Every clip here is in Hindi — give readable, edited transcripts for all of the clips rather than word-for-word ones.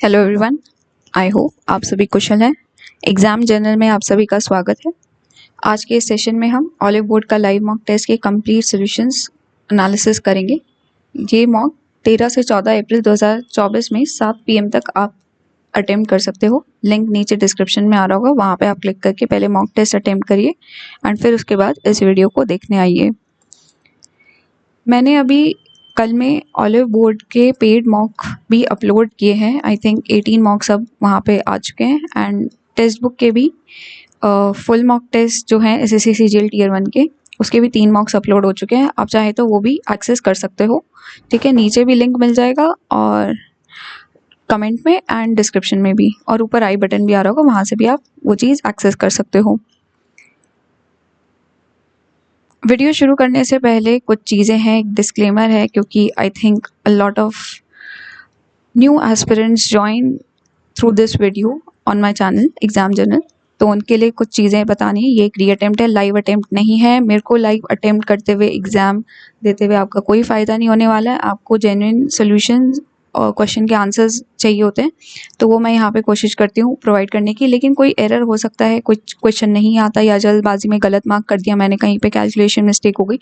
हेलो एवरीवन, आई होप आप सभी कुशल हैं। एग्ज़ाम जर्नल में आप सभी का स्वागत है। आज के इस सेशन में हम ऑलिव बोर्ड का लाइव मॉक टेस्ट के कंप्लीट सॉल्यूशंस एनालिसिस करेंगे। ये मॉक 13 से 14 अप्रैल 2024 में 7 PM तक आप अटेम्प्ट कर सकते हो। लिंक नीचे डिस्क्रिप्शन में आ रहा होगा, वहाँ पे आप क्लिक करके पहले मॉक टेस्ट अटेम्प्ट करिए एंड फिर उसके बाद इस वीडियो को देखने आइए। मैंने अभी कल में ऑलिव बोर्ड के पेड मॉक भी अपलोड किए हैं। आई थिंक 18 मॉक्स अब वहाँ पे आ चुके हैं एंड टेक्स्ट बुक के भी फुल मॉक टेस्ट जो हैं SSC CGL Tier 1 के, उसके भी 3 मॉक्स अपलोड हो चुके हैं। आप चाहे तो वो भी एक्सेस कर सकते हो, ठीक है। नीचे भी लिंक मिल जाएगा और कमेंट में एंड डिस्क्रिप्शन में भी, और ऊपर आई बटन भी आ रहा होगा, वहाँ से भी आप वो चीज़ एक्सेस कर सकते हो। वीडियो शुरू करने से पहले कुछ चीज़ें हैं, एक डिस्क्लेमर है, क्योंकि I think a lot of new aspirants join through this video on my channel exam journal, तो उनके लिए कुछ चीज़ें बतानी है। ये एक री अटेम्प्ट है, लाइव अटेम्प्ट नहीं है। मेरे को लाइव अटेम्प्ट करते हुए एग्ज़ाम देते हुए आपका कोई फ़ायदा नहीं होने वाला है। आपको जेन्युइन सोल्यूशन और क्वेश्चन के आंसर्स चाहिए होते हैं, तो वो मैं यहाँ पे कोशिश करती हूँ प्रोवाइड करने की। लेकिन कोई एरर हो सकता है, कुछ क्वेश्चन नहीं आता या जल्दबाजी में गलत मार्क कर दिया मैंने, कहीं पे कैलकुलेशन मिस्टेक हो गई,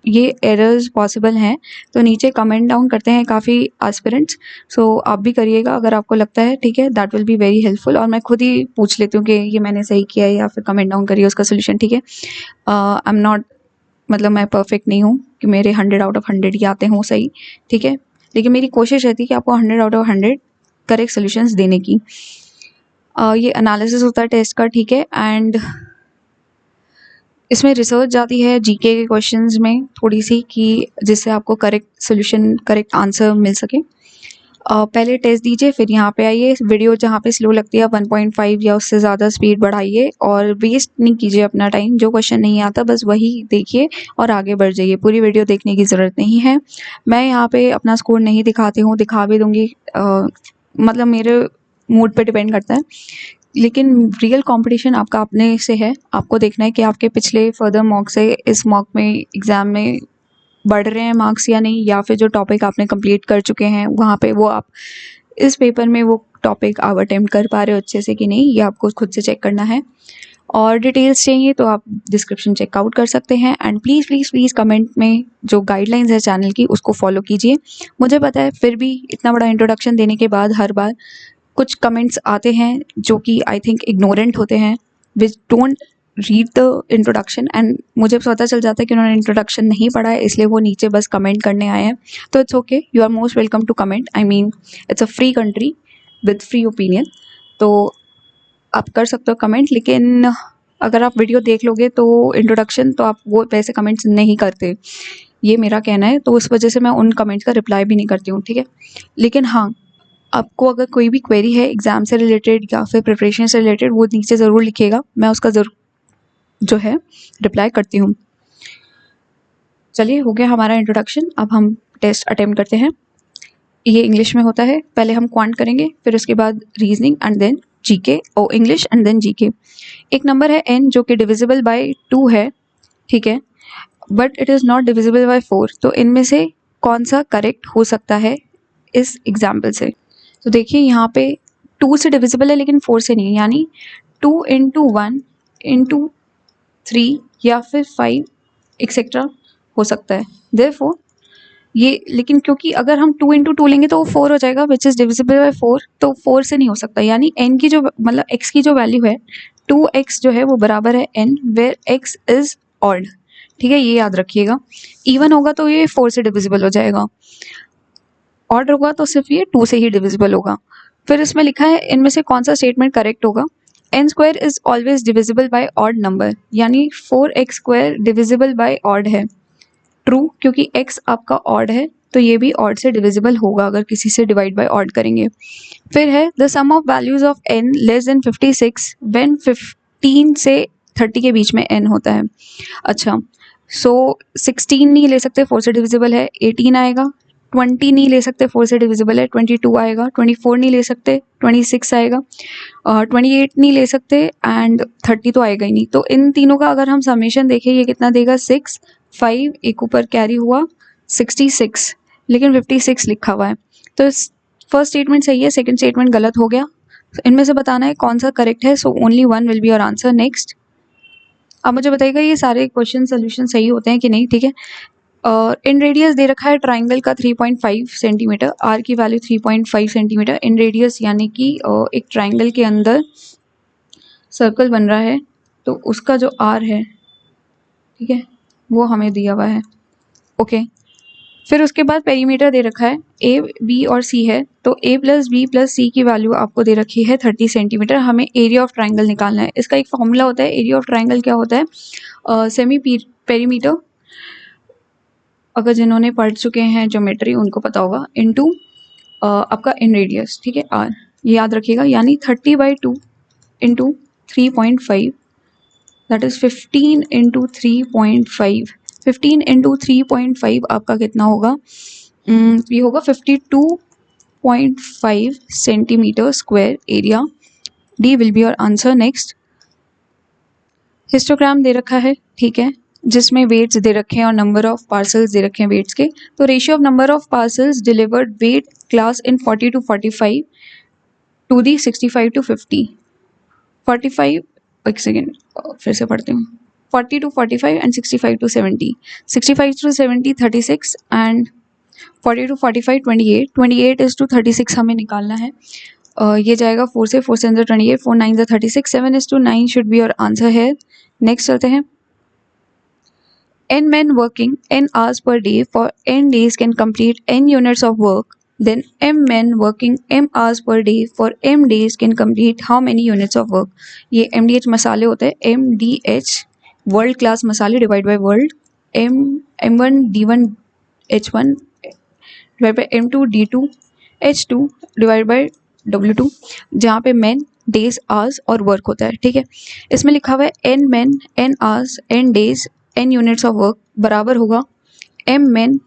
ये एरर्स पॉसिबल हैं। तो नीचे कमेंट डाउन करते हैं काफ़ी एस्पिरेंट्स, सो आप भी करिएगा अगर आपको लगता है, ठीक है। That will be very helpful. और मैं खुद ही पूछ लेती हूँ कि ये मैंने सही किया है, या फिर कमेंट डाउन करिए उसका सोल्यूशन, ठीक है। आई एम नॉट, मतलब मैं परफेक्ट नहीं हूँ कि मेरे 100 आउट ऑफ 100 ही आते हों सही, ठीक है। लेकिन मेरी कोशिश रहती है कि आपको 100 आउट ऑफ 100 करेक्ट सोल्यूशंस देने की। ये एनालिसिस होता है टेस्ट का, ठीक है। एंड इसमें रिसर्च जाती है जीके के क्वेश्चंस में थोड़ी सी, कि जिससे आपको करेक्ट सोल्यूशन, करेक्ट आंसर मिल सके। पहले टेस्ट दीजिए, फिर यहाँ पे आइए। वीडियो जहाँ पे स्लो लगती है 1.5 या उससे ज़्यादा स्पीड बढ़ाइए, और वेस्ट नहीं कीजिए अपना टाइम। जो क्वेश्चन नहीं आता बस वही देखिए और आगे बढ़ जाइए। पूरी वीडियो देखने की ज़रूरत नहीं है। मैं यहाँ पे अपना स्कोर नहीं दिखाती हूँ, दिखा भी दूँगी, मतलब मेरे मूड पे डिपेंड करता है। लेकिन रियल कंपटीशन आपका अपने से है। आपको देखना है कि आपके पिछले फर्दर मॉक से इस मॉक में, एग्ज़ाम में बढ़ रहे हैं मार्क्स या नहीं, या फिर जो टॉपिक आपने कंप्लीट कर चुके हैं वहाँ पे वो आप इस पेपर में वो टॉपिक आप अटेम्प्ट कर पा रहे हो अच्छे से कि नहीं, ये आपको खुद से चेक करना है। और डिटेल्स चाहिए तो आप डिस्क्रिप्शन चेकआउट कर सकते हैं। And please please please comment में जो गाइडलाइंस है चैनल की, उसको फॉलो कीजिए। मुझे पता है फिर भी इतना बड़ा इंट्रोडक्शन देने के बाद हर बार कुछ कमेंट्स आते हैं जो कि आई थिंक इग्नोरेंट होते हैं, which don't read the introduction, and मुझे पता चल जाता है कि उन्होंने इंट्रोडक्शन नहीं पढ़ा है, इसलिए वो नीचे बस कमेंट करने आए हैं। तो it's okay, you are most welcome to comment. I mean it's a free country with free opinion, तो आप कर सकते हो कमेंट। लेकिन अगर आप वीडियो देख लोगे तो इंट्रोडक्शन, तो आप वो वैसे कमेंट्स नहीं करते, ये मेरा कहना है। तो उस वजह से मैं उन कमेंट्स का रिप्लाई भी नहीं करती हूँ, ठीक है। लेकिन हाँ, आपको अगर कोई भी क्वेरी है एग्ज़ाम से रिलेटेड या फिर प्रिपरेशन से रिलेटेड, वो नीचे ज़रूर लिखिएगा, मैं उसका ज़रूर जो है रिप्लाई करती हूँ। चलिए, हो गया हमारा इंट्रोडक्शन। अब हम टेस्ट अटेम्प्ट करते हैं। ये इंग्लिश में होता है। पहले हम क्वांट करेंगे, फिर उसके बाद रीजनिंग एंड देन जीके, और इंग्लिश एंड देन जीके। एक नंबर है n जो कि डिविजिबल बाय 2 है, ठीक है, but it is not divisible by 4। तो इनमें से कौन सा करेक्ट हो सकता है इस एग्जाम्पल से? तो देखिए यहाँ पे 2 से डिविजिबल है लेकिन 4 से नहीं, यानी 2 × 1 × 3 या फिर 5 एक्सेट्रा हो सकता है। देयरफॉर ये, लेकिन क्योंकि अगर हम 2 × 2 लेंगे तो वो 4 हो जाएगा, विच इज़ डिविजिबल बाय 4, तो 4 से नहीं हो सकता। यानी n की जो, मतलब x की जो वैल्यू है 2x जो है वो बराबर है n, where x is odd, ठीक है, ये याद रखिएगा। इवन होगा तो ये 4 से डिविजिबल हो जाएगा, ऑड होगा तो सिर्फ ये 2 से ही डिविजिबल होगा। फिर इसमें लिखा है इनमें से कौन सा स्टेटमेंट करेक्ट होगा? n² is always divisible by odd number, यानी 4x² डिविजिबल बाय ऑड है। ट्रू, क्योंकि x आपका ऑड है तो ये भी ऑड से डिविजिबल होगा अगर किसी से डिवाइड बाय ऑड करेंगे। फिर है the sum of values of n less than 56 when 15 से 30 के बीच में n होता है। अच्छा, सो 16 नहीं ले सकते, 4 से डिविजिबल है, 18 आएगा। 20 नहीं ले सकते, 4 से डिविजिबल है, 22 आएगा। 24 नहीं ले सकते, 26 आएगा। 28 नहीं ले सकते, एंड 30 तो आएगा ही नहीं। तो इन तीनों का अगर हम समेशन देखें, ये कितना देगा? 6, 5 एक ऊपर कैरी हुआ 66, लेकिन 56 लिखा हुआ है। तो फर्स्ट स्टेटमेंट सही है, सेकंड स्टेटमेंट गलत हो गया। इनमें से बताना है कौन सा करेक्ट है, so only one will be your answer. Next, अब मुझे बताइएगा ये सारे क्वेश्चन सोल्यूशन सही होते हैं कि नहीं, ठीक है। इन रेडियस दे रखा है ट्राइंगल का 3.5 सेंटीमीटर, आर की वैल्यू 3.5 सेंटीमीटर। इन रेडियस यानी कि एक ट्राइंगल के अंदर सर्कल बन रहा है तो उसका जो आर है, ठीक है, वो हमें दिया हुआ है। ओके, फिर उसके बाद पेरीमीटर दे रखा है, ए बी और सी है, तो ए प्लस बी प्लस सी की वैल्यू आपको दे रखी है 30 सेंटीमीटर। हमें एरिया ऑफ ट्राइंगल निकालना है। इसका एक फॉर्मूला होता है, एरिया ऑफ ट्राइंगल क्या होता है, सेमी पेरीमीटर, अगर जिन्होंने पढ़ चुके हैं ज्योमेट्री उनको पता होगा, इनटू आपका इन रेडियस, ठीक है, आर, ये याद रखिएगा, यानी 30/2 into 3.5, that is 15 into 3.5। 15 into 3.5 आपका कितना होगा, ये होगा 52.5 centimetre square area. D will be your answer. Next, histogram दे रखा है, ठीक है, जिसमें वेट्स दे रखे हैं और नंबर ऑफ पार्सल्स दे रखे हैं वेट्स के। तो ratio of number of parcels delivered weight class in 40 to 45 to the 65 to 50। 45, एक सेकेंड फिर से पढ़ती हूँ, 40 to 45 and 65 to 70। 65 to 70 36 and 40 to 45 28। 28 is to 36 हमें निकालना है। ये जाएगा 4 से, 4 से अंदर 28, 4 9 36, 7 is to 9 should be your answer है। नेक्स्ट चलते हैं, n men working n hours per day for n days can complete n units of work, then m men working m hours per day for m days can complete how many units of work। ये MDH मसाले होते हैं, MDH वर्ल्ड क्लास मसाले divide by world, M1 D1 H1 divide by M2 D2 H2 divide by W2, जहाँ पे men डेज आवर्स और वर्क होता है, ठीक है। इसमें लिखा हुआ है n men n hours n days n units of work बराबर होगा m men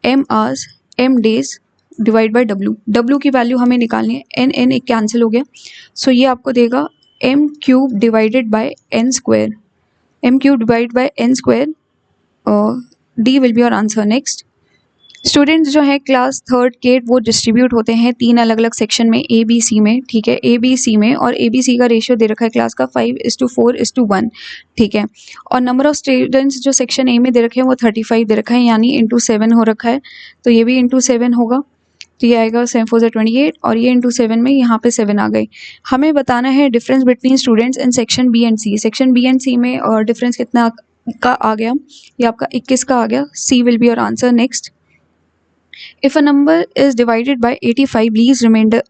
m hours m days divide by w की वैल्यू हमें निकालनी है, n एक कैंसिल हो गया, सो ये आपको देगा m cube divided by n square, m cube divide by n square. D will be your answer. Next, students जो है क्लास थर्ड के वो डिस्ट्रीब्यूट होते हैं 3 अलग अलग सेक्शन में, ए बी सी में, ठीक है, ए बी सी में, और ए बी सी का रेशियो दे रखा है क्लास का 5:4:1, ठीक है। और नंबर ऑफ स्टूडेंट्स जो सेक्शन ए में दे रखे हैं वो 35 दे रखा है, यानी इंटू 7 हो रखा है, तो ये भी इंटू 7 होगा, तो ये आएगा 7 4 28, और ये इंटू 7 में यहाँ पे 7 आ गए। हमें बताना है difference between students in section B and C. Section B and C में और डिफरेंस कितना का आ गया, ये आपका 21 का आ गया। C will be your answer. Next, if a number is divided by 85 leaves remainder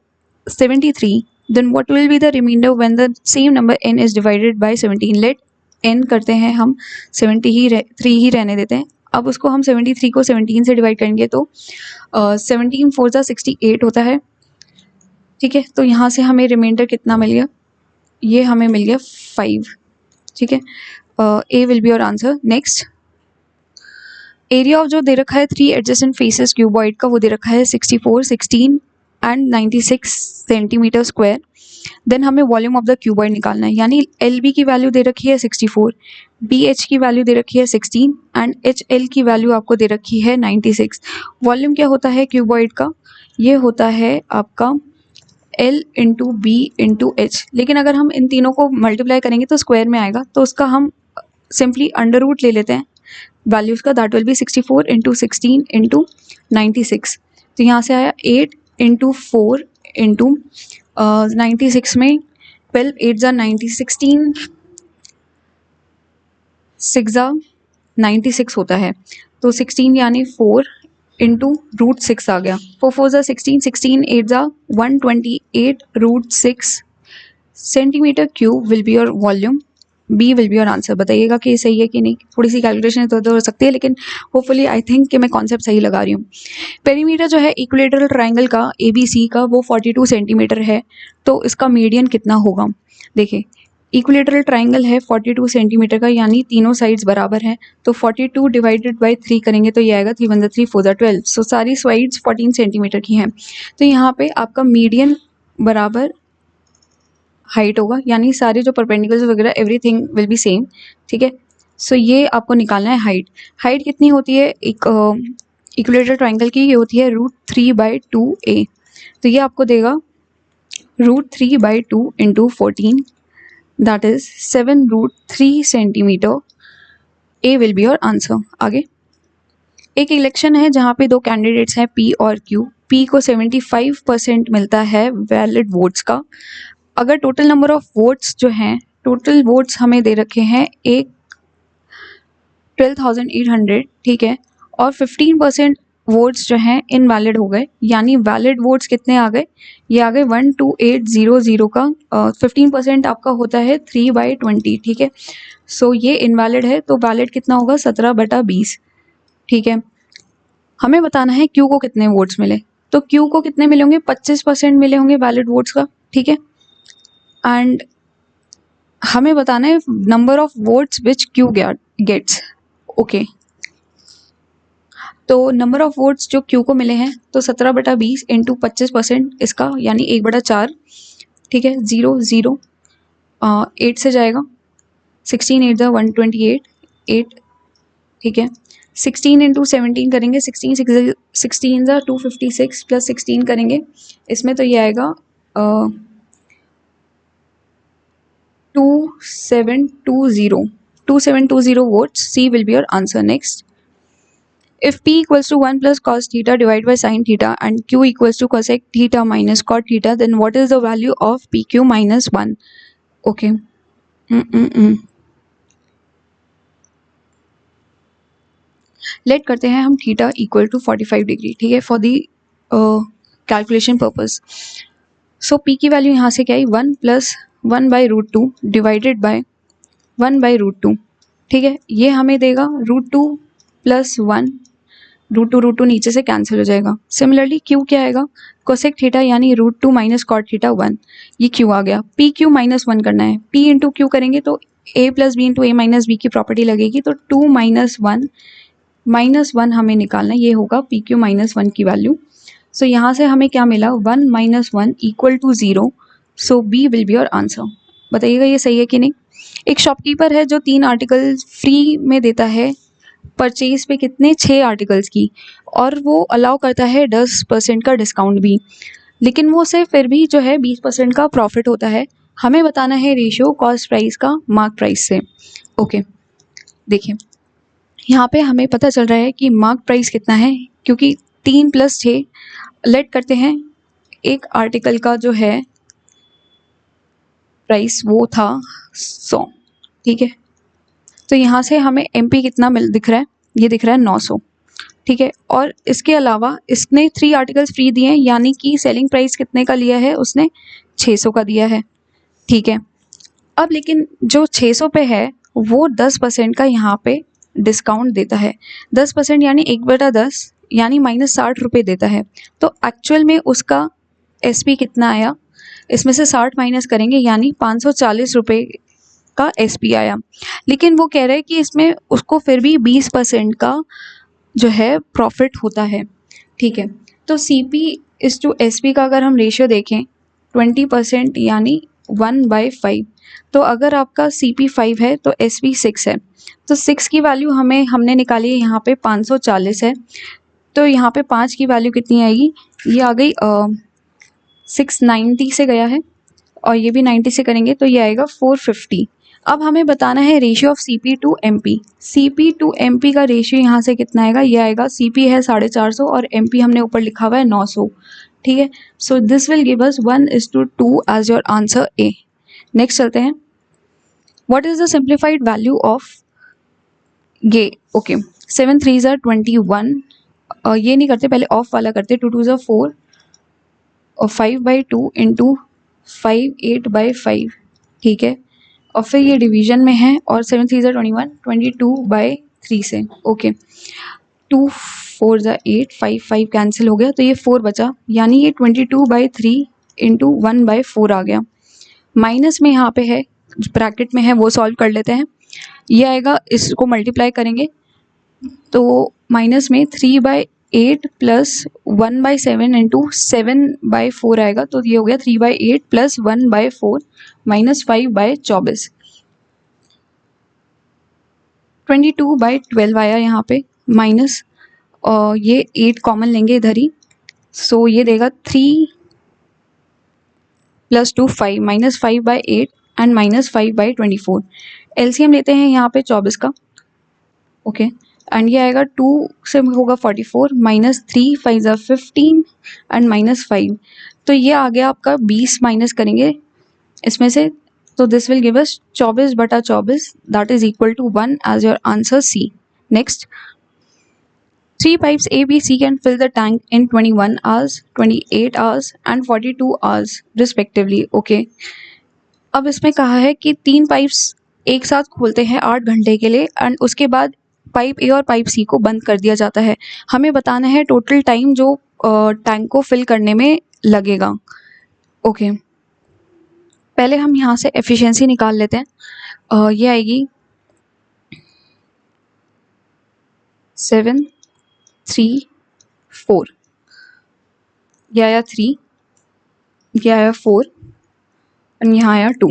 73, then what will be the remainder when the same number n is divided by 17। let n करते हैं हम 73 ही रहने देते हैं। अब उसको हम 73 को 17 से डिवाइड करेंगे तो 17 4 जा 68 होता है, ठीक है। तो यहाँ से हमें रिमाइंडर कितना मिल गया, ये हमें मिल गया 5, ठीक है। A will be your answer. Next, area of जो दे रखा है 3 एडजेसेंट फेसेस क्यूबॉइड का वो दे रखा है 64 16 एंड 96 सेंटीमीटर स्क्वायर। देन हमें वॉल्यूम ऑफ द क्यूबॉइड निकालना है, यानी एल बी की वैल्यू दे रखी है 64, बी एच की वैल्यू दे रखी है 16 एंड एच एल की वैल्यू आपको दे रखी है 96। वॉल्यूम क्या होता है क्यूबॉइड का, ये होता है आपका L into B into H, लेकिन अगर हम इन तीनों को मल्टीप्लाई करेंगे तो स्क्वायर में आएगा, तो उसका हम सिंपली अंडर रूट ले लेते हैं वैल्यूज़ का, that will be 64 into 16 into 96। तो यहाँ से आया 8 इंटू 4 इंटू 96 में 12 8 जा 90, 16 6 जा 96 होता है, तो 16 यानी 4 इंटू रूट 6 आ गया, 4 4 जा 16, 16 8 जा 128 root 6 centimetre cube will be your volume. B will be your answer. बताइएगा कि सही है कि नहीं, थोड़ी सी कैलकुलेशन तो हो सकती है, लेकिन होपफुली आई थिंक कि मैं कॉन्सेप्ट सही लगा रही हूँ। पेरीमीटर जो है इक्विलेटरल ट्राइंगल का ए बी सी का वो 42 सेंटीमीटर है, तो इसका मीडियन कितना होगा। देखिए इक्विलेटरल ट्राइंगल है 42 सेंटीमीटर का, यानी तीनों साइड्स बराबर हैं, तो 42 डिवाइडेड बाई 3 करेंगे तो ये आएगा 3 1 3 4 12, सो सारी साइड्स 14 सेंटीमीटर की हैं। तो यहाँ पे आपका मीडियन बराबर हाइट होगा, यानी सारे जो परपेंडिकुलर्स वगैरह एवरीथिंग विल बी सेम, ठीक है। सो ये आपको निकालना है हाइट। हाइट कितनी होती है एक इक्विलेटरल ट्राइंगल की, ये होती है √3/2a। तो ये आपको देगा √3/2 into 14, that is 7√3 centimetre. A will be your answer. आगे एक इलेक्शन है जहाँ पे दो कैंडिडेट्स हैं पी और क्यू। पी को 75% मिलता है वैलिड वोट्स का। अगर टोटल नंबर ऑफ वोट्स जो हैं, टोटल वोट्स हमें दे रखे हैं 12,800, ठीक है, और 15% वोट्स जो हैं इनवैलिड हो गए, यानी वैलिड वोट्स कितने आ गए, ये आ गए 12800 का। 15% आपका होता है 3/20, ठीक है। सो ये इनवैलिड है, तो वैलिड कितना होगा 17/20, ठीक है। हमें बताना है क्यू को कितने वोट्स मिले, तो क्यू को कितने मिले होंगे, 25% मिले होंगे वैलिड वोट्स का, ठीक है। एंड हमें बताना है number of votes which Q gets, okay. तो नंबर ऑफ वोट्स जो क्यू को मिले हैं, तो 17/20 इंटू 25% इसका, यानी 1/4, ठीक है। 0 0 8 से जाएगा, 16 8 128 8, ठीक है। 16 इंटू 17 करेंगे, 16 256 प्लस 16 करेंगे इसमें, तो ये आएगा 2720 votes. C will be your answer. Next, if p equals to 1 plus cos theta divided by sin theta and q equals to cosec theta minus cot theta, then what is the value of pq minus 1? Okay. Late करते हैं हम थीटा इक्वल टू 45 डिग्री, ठीक है, for the calculation purpose. So P की वैल्यू यहाँ से क्या आई, 1 प्लस 1/√2 डिवाइडेड बाय 1/√2, ठीक है। ये हमें देगा √2 प्लस 1, √2 नीचे से कैंसिल हो जाएगा। सिमिलरली क्यू क्या आएगा, कोसेक थीटा यानी √2 माइनस कॉट थीटा 1, ये क्यू आ गया। पी क्यू माइनस 1 करना है, पी इंटू क्यू करेंगे तो a plus B into A minus B की प्रॉपर्टी लगेगी, तो 2 -1 हमें निकालना है, ये होगा पी क्यू माइनस 1 की वैल्यू। सो यहाँ से हमें क्या मिला, 1 - 1 equal to 0, so B will be your answer. बताइएगा ये सही है कि नहीं। एक शॉपकीपर है जो 3 आर्टिकल फ्री में देता है परचेज पे, कितने, 6 आर्टिकल्स की, और वो अलाउ करता है 10% का डिस्काउंट भी, लेकिन वो से फिर भी जो है 20% का प्रॉफिट होता है। हमें बताना है रेशियो कॉस्ट प्राइस का मार्क प्राइस से। ओके, देखिए यहाँ पे हमें पता चल रहा है कि मार्क प्राइस कितना है, क्योंकि 3 + 6 लेट करते हैं, एक आर्टिकल का जो है प्राइस वो था 100, ठीक है। तो यहाँ से हमें MP कितना दिख रहा है, ये दिख रहा है 900, ठीक है। और इसके अलावा इसने 3 आर्टिकल्स फ्री दिए हैं, यानी कि सेलिंग प्राइस कितने का लिया है उसने, 600 का दिया है, ठीक है। अब लेकिन जो 600 पे है वो 10% का यहाँ पे डिस्काउंट देता है, 10% यानी 1/10, यानी -60 रुपये देता है। तो एक्चुअल में उसका SP कितना आया, इसमें से 60 माइनस करेंगे, यानी 540 रुपये का SP आया। लेकिन वो कह रहे हैं कि इसमें उसको फिर भी 20% का जो है प्रॉफिट होता है, ठीक है। तो CP/SP का अगर हम रेशियो देखें 20%, यानी 1/5, तो अगर आपका CP 5 है तो SP 6 है, तो 6 की वैल्यू हमने निकाली है, यहाँ पे 540 है, तो यहाँ पे 5 की वैल्यू कितनी आएगी, ये आ गई 690 से गया है, और ये भी 90 से करेंगे तो ये आएगा 450। अब हमें बताना है ratio of CP to MP। CP to MP का रेशियो यहाँ से कितना आएगा, ये आएगा, CP है 450 और MP हमने ऊपर लिखा हुआ है 900, ठीक है। So this will give us 1:2 as your answer A। Next चलते हैं, what is the simplified value of ये, ओके, 7 3 21, ये नहीं करते, पहले ऑफ वाला करते, 2 2 4 और 5/2 इंटू 5 8/5, ठीक है। और फिर ये डिवीजन में है, और 7 3 21 22/3 से, ओके। 2 4 8, 5 5 कैंसिल हो गया, तो ये 4 बचा, यानी ये 22/3 इंटू 1/4 आ गया। माइनस में यहाँ पे है, ब्रैकेट में है, वो सॉल्व कर लेते हैं। ये आएगा, इसको मल्टीप्लाई करेंगे तो माइनस में 3/8 प्लस 1/7 इंटू 7/4 आएगा, तो ये हो गया 3/8 प्लस 1/4 माइनस 5/24, 22/12 आया यहाँ पे माइनस, और ये 8 कॉमन लेंगे इधर ही, सो ये देगा 3 plus 2 5 minus 5 by 8 and minus 5 by 24। LCM लेते हैं यहाँ पे 24 का, ओके एंड ये आएगा 2 से होगा 44 माइनस 3 5 ज़ा 15 एंड माइनस 5, तो ये आ गया आपका 20 माइनस करेंगे इसमें से, तो this will give us 24/24 that is equal to 1 as your answer C. Next, 3 pipes A, B, C can fill the tank in 21 hours, 28 hours and 42 hours respectively. Okay. अब इसमें कहा है कि 3 पाइप्स एक साथ खोलते हैं 8 घंटे के लिए एंड उसके बाद पाइप ए और पाइप सी को बंद कर दिया जाता है। हमें बताना है टोटल टाइम जो टैंक को फिल करने में लगेगा। ओके, पहले हम यहाँ से एफिशिएंसी निकाल लेते हैं। ये आएगी 7 3 4, ये आया 3, ये आया 4 और यहाँ आया 2।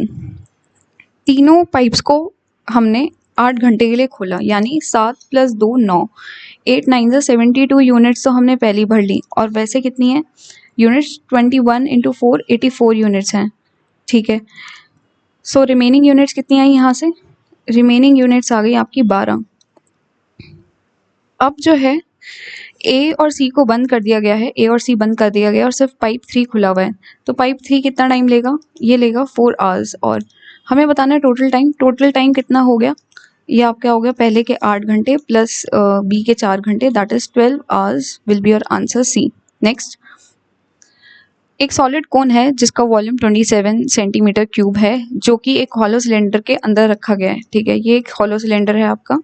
तीनों पाइप्स को हमने 8 घंटे के लिए खोला, यानी 7 + 2 9, 8 9 ज़ा 72 यूनिट्स तो हमने पहली भर ली। और वैसे कितनी है यूनिट्स, 21 × 4 84 यूनिट्स हैं, ठीक है। सो रिमेनिंग यूनिट्स कितनी आई यहाँ से, रिमेनिंग यूनिट्स आ गई आपकी 12। अब जो है ए और सी को बंद कर दिया गया है, ए और सी बंद कर दिया गया और सिर्फ पाइप 3 खुला हुआ है, तो पाइप 3 कितना टाइम लेगा, ये लेगा 4 आवर्स। और हमें बताना है टोटल टाइम कितना हो गया, ये आपका हो गया पहले के 8 घंटे प्लस बी के 4 घंटे, that is 12 hours will be your answer C. Next, एक सॉलिड कोन है जिसका वॉल्यूम 27 सेंटीमीटर क्यूब है, जो कि एक हॉलो सिलेंडर के अंदर रखा गया है, ठीक है। ये एक हॉलो सिलेंडर है आपका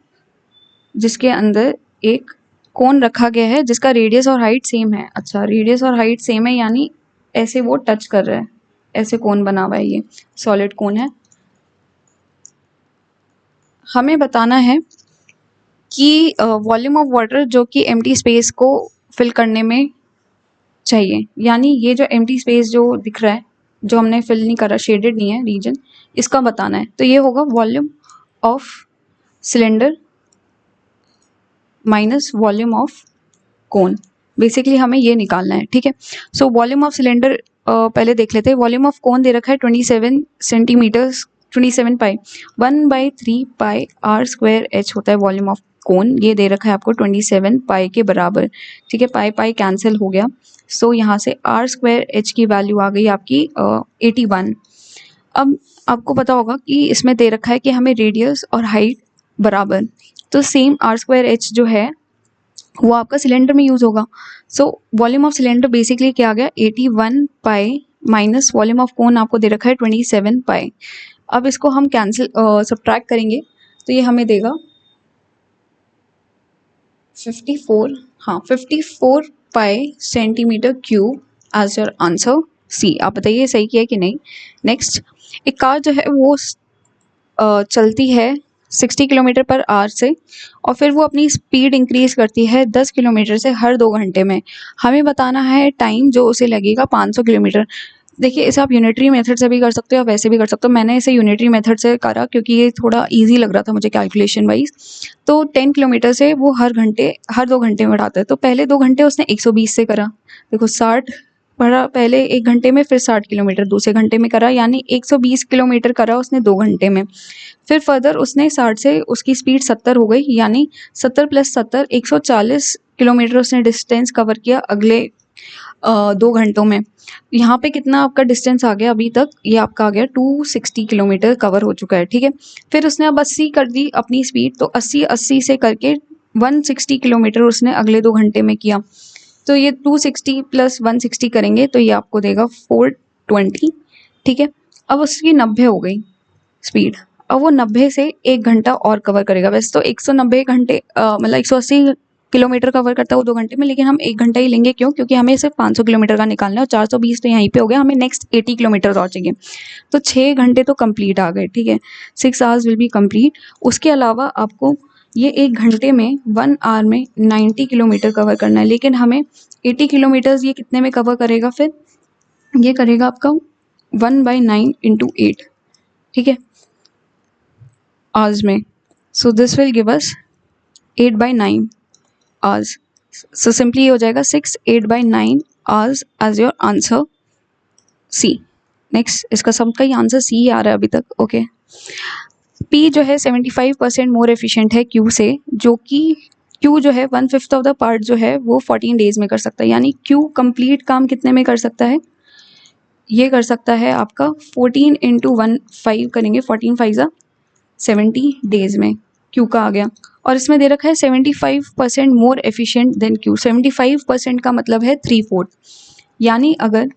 जिसके अंदर एक कोन रखा गया है जिसका रेडियस और हाइट सेम है। अच्छा, रेडियस और हाइट सेम है यानी ऐसे वो टच कर रहा है, ऐसे कोन बना हुआ है, ये सॉलिड कोन है। हमें बताना है कि वॉल्यूम ऑफ वाटर जो कि एम्प्टी स्पेस को फिल करने में चाहिए, यानी ये जो एम्प्टी स्पेस जो दिख रहा है, जो हमने फिल नहीं करा, शेडेड नहीं है रीजन, इसका बताना है। तो ये होगा volume of cylinder minus volume of cone, basically हमें ये निकालना है, ठीक है। सो वॉल्यूम ऑफ सिलेंडर पहले देख लेते हैं। वॉल्यूम ऑफ कोन दे रखा है 27 सेंटीमीटर्स, 27 पाई, 1/3 पाई r² h होता है वॉल्यूम ऑफ कोन, ये दे रखा है आपको 27 पाई के बराबर, ठीक है। पाई पाई कैंसिल हो गया, सो यहाँ से r² h की वैल्यू आ गई आपकी 81। अब आपको पता होगा कि इसमें दे रखा है कि हमें रेडियस और हाइट बराबर, तो सेम r² h जो है वो आपका सिलेंडर में यूज होगा। So volume of cylinder basically क्या आ गया 81 pi minus volume of cone आपको दे रखा है 27 पाई। अब इसको हम कैंसिल सब्ट्रैक्ट करेंगे तो ये हमें देगा 54, हाँ 54 pi centimetre cube as your answer C. आप बताइए सही किया कि नहीं। नेक्स्ट, एक कार जो है वो चलती है 60 किलोमीटर पर आवर से और फिर वो अपनी स्पीड इंक्रीज करती है 10 किलोमीटर से हर 2 घंटे में। हमें बताना है टाइम जो उसे लगेगा 500 किलोमीटर। देखिए, इसे आप यूनिटरी मेथड से भी कर सकते हो या वैसे भी कर सकते हो। मैंने इसे यूनिटरी मेथड से करा क्योंकि ये थोड़ा इजी लग रहा था मुझे कैलकुलेशन वाइज। तो 10 किलोमीटर से वो हर 2 घंटे में बढ़ाता है। तो पहले 2 घंटे उसने 120 से करा, देखो 60 बढ़ा पहले 1 घंटे में, फिर 60 किलोमीटर दूसरे घंटे में करा, यानी 120 किलोमीटर करा उसने 2 घंटे में। फिर फर्दर उसने 60 से उसकी स्पीड 70 हो गई, यानी 70 + 70 140 किलोमीटर उसने डिस्टेंस कवर किया अगले 2 घंटों में। यहाँ पे कितना आपका डिस्टेंस आ गया अभी तक, ये आपका आ गया 260 किलोमीटर कवर हो चुका है, ठीक है। फिर उसने अब 80 कर दी अपनी स्पीड, तो 80 से करके 160 किलोमीटर उसने अगले 2 घंटे में किया। तो ये 260 + 160 करेंगे तो ये आपको देगा 420, ठीक है। अब उसकी 90 हो गई स्पीड, अब वो 90 से 1 घंटा और कवर करेगा। वैसे तो 190 घंटे मतलब 180 किलोमीटर कवर करता है वो 2 घंटे में, लेकिन हम 1 घंटा ही लेंगे। क्यों? क्योंकि हमें सिर्फ 500 किलोमीटर का निकालना है और 420 तो यहीं पे हो गया, हमें नेक्स्ट 80 किलोमीटर और चाहिए। तो 6 घंटे तो कंप्लीट आ गए, ठीक है। 6 आवर्स विल बी कंप्लीट। उसके अलावा आपको ये 1 घंटे में 1 आवर में 90 किलोमीटर कवर करना है, लेकिन हमें 80 किलोमीटर्स ये कितने में कवर करेगा? फिर ये करेगा आपका 1/9 × 8, ठीक है, आवर्स में। So this will give us 8/9 hours. So simply हो जाएगा 6 8/9 hours as your answer C. Next, इसका सबका ही आंसर सी आ रहा है अभी तक। ओके, पी जो है 75% मोर एफिशिएंट है क्यू से, जो कि क्यू जो है 1/5 ऑफ द पार्ट जो है वो 14 डेज में कर सकता है। यानी क्यू कंप्लीट काम कितने में कर सकता है? ये कर सकता है आपका 14 इंटू 1/5 करेंगे, 14 5 70 डेज में क्यू का आ गया। और इसमें दे रखा है 75% मोर एफिशिएंट देन क्यू। 75% का मतलब है 3/4। यानी अगर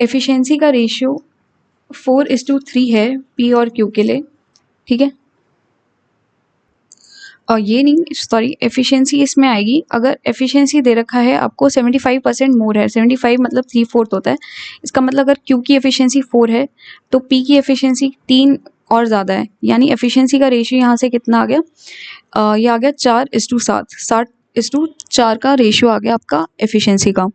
एफिशिएंसी का रेशियो 4:3 है पी और क्यू के लिए, ठीक है, और ये नहीं, सॉरी, एफिशिएंसी इसमें आएगी अगर एफिशिएंसी दे रखा है आपको 75% मोर है। 75 मतलब 3/4 होता है। इसका मतलब अगर क्यू की एफिशिएंसी 4 है तो पी की एफिशिएंसी 3 और ज़्यादा है। यानी एफिशिएंसी का रेशियो यहाँ से कितना आ गया? ये आ गया 4:7। 60:4 का रेशियो आ गया आपका एफिशिएंसी का,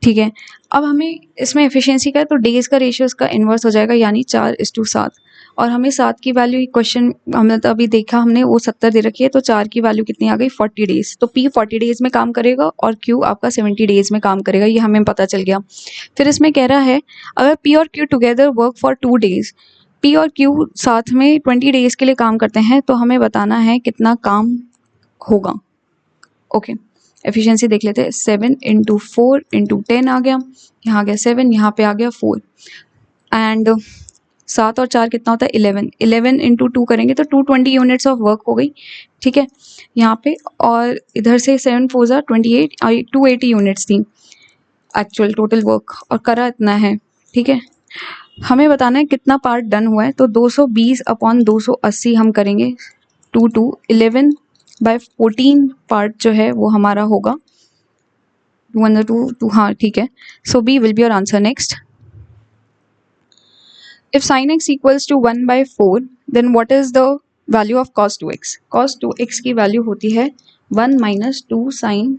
ठीक है। अब हमें इसमें एफिशिएंसी का है तो डेज का रेशियो इसका इन्वर्स हो जाएगा, यानी 4:7। और हमें 7 की वैल्यू क्वेश्चन हमने तो अभी देखा, हमने वो 70 दे रखी है, तो 4 की वैल्यू कितनी आ गई? 40 डेज। तो पी 40 डेज में काम करेगा और क्यू आपका 70 डेज में काम करेगा, ये हमें पता चल गया। फिर इसमें कह रहा है अगर पी और Q together work for 2 days, P और क्यू साथ में 20 डेज के लिए काम करते हैं, तो हमें बताना है कितना काम होगा। ओके, एफिशिएंसी देख लेते हैं। 7 इंटू 4 इंटू 10 आ गया, यहाँ आ गया 7, यहाँ पे आ गया 4, एंड 7 और 4 कितना होता है? 11। 11 इंटू 2 करेंगे तो 220 यूनिट्स ऑफ वर्क हो गई, ठीक है, यहाँ पे। और इधर से 7 4 28, 280 यूनिट्स थी एक्चुअल टोटल वर्क, और करा इतना है, ठीक है। हमें बताना है कितना पार्ट डन हुआ है, तो 220/280 हम करेंगे, 11/14 पार्ट जो है वो हमारा होगा 2 हाँ, ठीक है। So B will be your answer. Next, if sin x equals to 1/4 then what is the value of cos 2x? cos 2x की वैल्यू होती है 1 - 2 sin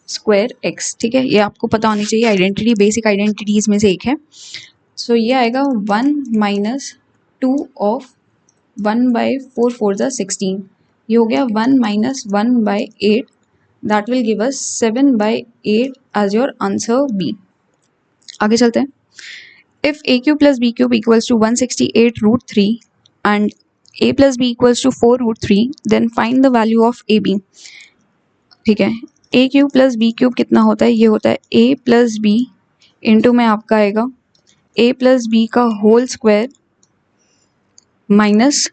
स्क्वायर x, ठीक है। ये आपको पता होनी चाहिए, आइडेंटिटी, बेसिक आइडेंटिटीज में से एक है। सो ये आएगा 1 - 2 ऑफ 1/4 4 = 16। ये हो गया 1 - 1/8, that will give us 7/8 as your answer B. आगे चलते हैं। If a cube plus b cube equals to 168√3 and a plus b equals to 4√3, then find the value of ab। ठीक है, a cube plus b cube कितना होता है? ये होता है a प्लस बी इंटू में आपका आएगा a प्लस बी का होल स्क्वायर माइनस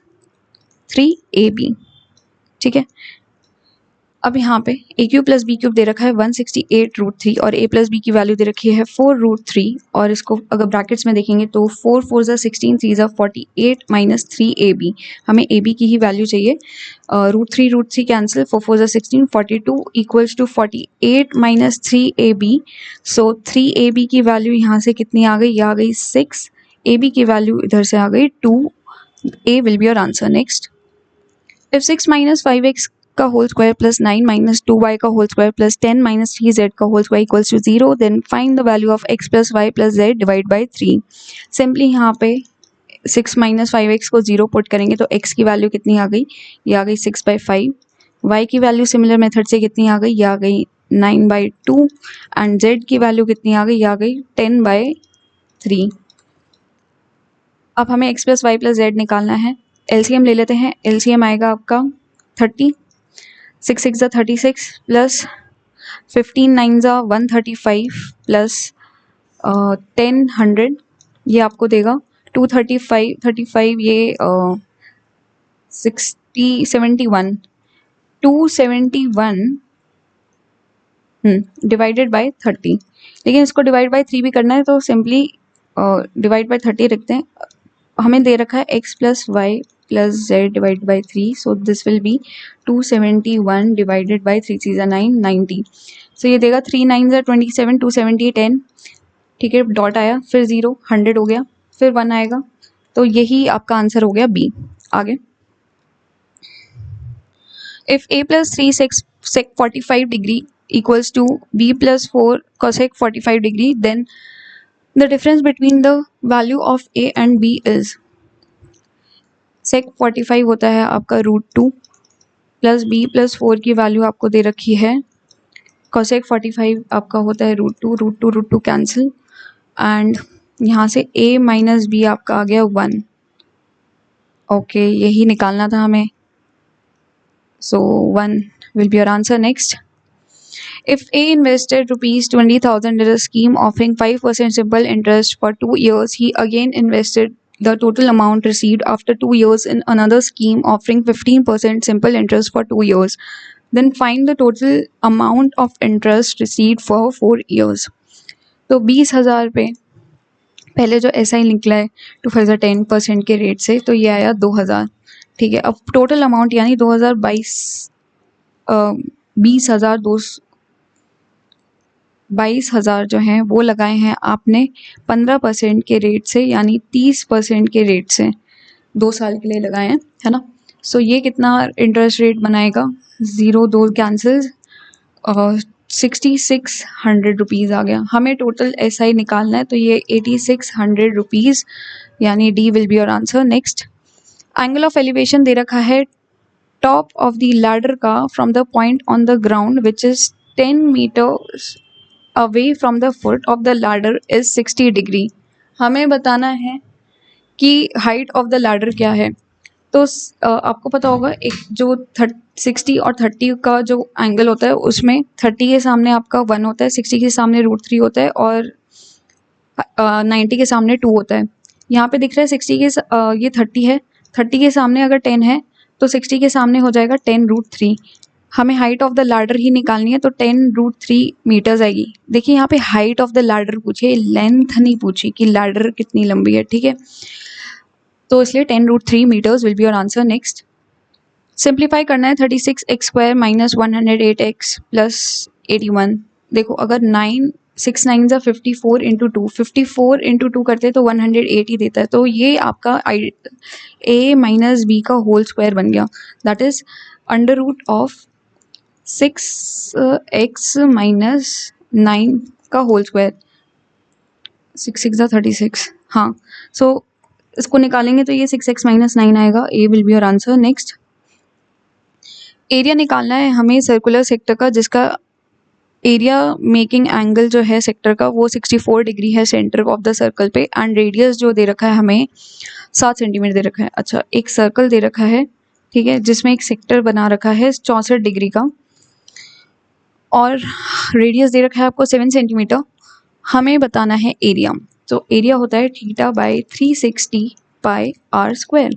3ab, ठीक है। अब यहाँ पे ए क्यूब प्लस बी क्यूब दे रखा है 168√3 और a प्लस बी की वैल्यू दे रखी है 4√3, और इसको अगर ब्रैकेट्स में देखेंगे तो 4 4 = 16, 3 = 48 माइनस 3ab। हमें ab की ही वैल्यू चाहिए। √3 cancel, 4 4 = 16, 42 equals to 48 minus 3ab। So 3ab की वैल्यू यहाँ से कितनी आ गई? आ गई 6। ab की वैल्यू इधर से आ गई 2। a will be your answer. Next, if 6 - 5x का होल स्क्वायर प्लस 9 - 2y का होल स्क्वायर प्लस 10 - 3z का whole square equals to 0, then find the value of x plus y plus z divide by 3। Simply यहाँ पे 6 - 5x को 0 पुट करेंगे तो x की वैल्यू कितनी आ गई? ये आ गई 6/5। y की वैल्यू सिमिलर मेथड से कितनी आ गई? ये आ गई 9/2, एंड z की वैल्यू कितनी आ गई? ये आ गई 10/3। अब हमें x plus y plus z निकालना है। LCM ले लेते हैं। LCM आएगा आपका 30, 6 6 = 36 प्लस 15 9 = 135 प्लस 10 100, ये आपको देगा 235 35, ये 60 71 271 डिवाइडेड बाय 30। लेकिन इसको डिवाइड बाय 3 भी करना है तो सिंपली डिवाइड बाय 30 रखते हैं। हमें दे रखा है x plus y plus z divide by 3, so this will be 271 divided by 3 3 = 9 90। So ये देगा 3 9 = 27, 270 10, ठीक है, डॉट आया, फिर 0 100 हो गया, फिर 1 आएगा, तो यही आपका आंसर हो गया बी। आगे, if a plus 3 sec 45 degree equals to b plus 4 cosec 45 degree, then the difference between the value of a and b is. sec 45 होता है आपका √2 प्लस b प्लस 4 की वैल्यू आपको दे रखी है cosec 45 आपका होता है √2 कैंसिल, एंड यहाँ से a माइनस बी आपका आ गया 1। ओके, यही निकालना था हमें। सो 1 will be your answer. Next, if A invested rupees 20,000 in a scheme offering 5% simple interest for 2 years, he again invested the total amount received after 2 years in another scheme offering 15% simple interest for 2 years. Then find the total amount of interest received for 4 years. तो 20,000 पे पहले जो SI निकला है 2 10% के रेट से, तो ये आया 2,000। ठीक है, अब टोटल अमाउंट यानी 22,000 जो हैं वो लगाए हैं आपने 15% के रेट से, यानी 30% के रेट से 2 साल के लिए लगाए हैं, है ना। सो ये कितना इंटरेस्ट रेट बनाएगा, 0 2 कैंसिल, 6600 रुपीज़ आ गया। हमें टोटल SI निकालना है, तो ये 8600 रुपीज़, यानी D will be your answer. Next, angle of elevation दे रखा है टॉप ऑफ द लैडर का from the point on the ground which is 10 metres away from the foot of the ladder is 60 degree. हमें बताना है कि हाइट ऑफ द लैडर क्या है। तो आपको पता होगा एक जो 60 और 30 का जो एंगल होता है उसमें 30 के सामने आपका 1 होता है, 60 के सामने √3 होता है और 90 के सामने 2 होता है। यहाँ पे दिख रहा है 60 के ये 30 है, 30 के सामने अगर 10 है तो 60 के सामने हो जाएगा 10√3। हमें हाइट ऑफ द लैडर ही निकालनी है, तो 10√3 मीटर्स आएगी। देखिए यहाँ पे हाइट ऑफ द लैडर पूछी, लेंथ नहीं पूछी कि लैडर कितनी लंबी है। ठीक है, तो इसलिए 10√3 metres will be your answer. Next, simplify करना है 36x² माइनस 108x प्लस 81। देखो अगर 6 9 54 इंटू 2, 54 इंटू 2 करते तो 180 देता है, तो ये आपका a माइनस बी का होल स्क्वायर बन गया, that is under root of 6x minus 9 का होल स्क्वायर, 6 6 36। हाँ, सो इसको निकालेंगे तो ये 6x माइनस 9 आएगा, A will be your answer. Next, area निकालना है हमें सर्कुलर सेक्टर का, जिसका एरिया मेकिंग एंगल जो है सेक्टर का वो 64 डिग्री है सेंटर ऑफ द सर्कल पे, एंड रेडियस जो दे रखा है हमें 7 सेंटीमीटर दे रखा है। अच्छा, एक सर्कल दे रखा है, ठीक है, जिसमें एक सेक्टर बना रखा है 64 डिग्री का, और रेडियस दे रखा है आपको 7 सेंटीमीटर। हमें बताना है एरिया, तो एरिया होता है θ/360 πr²।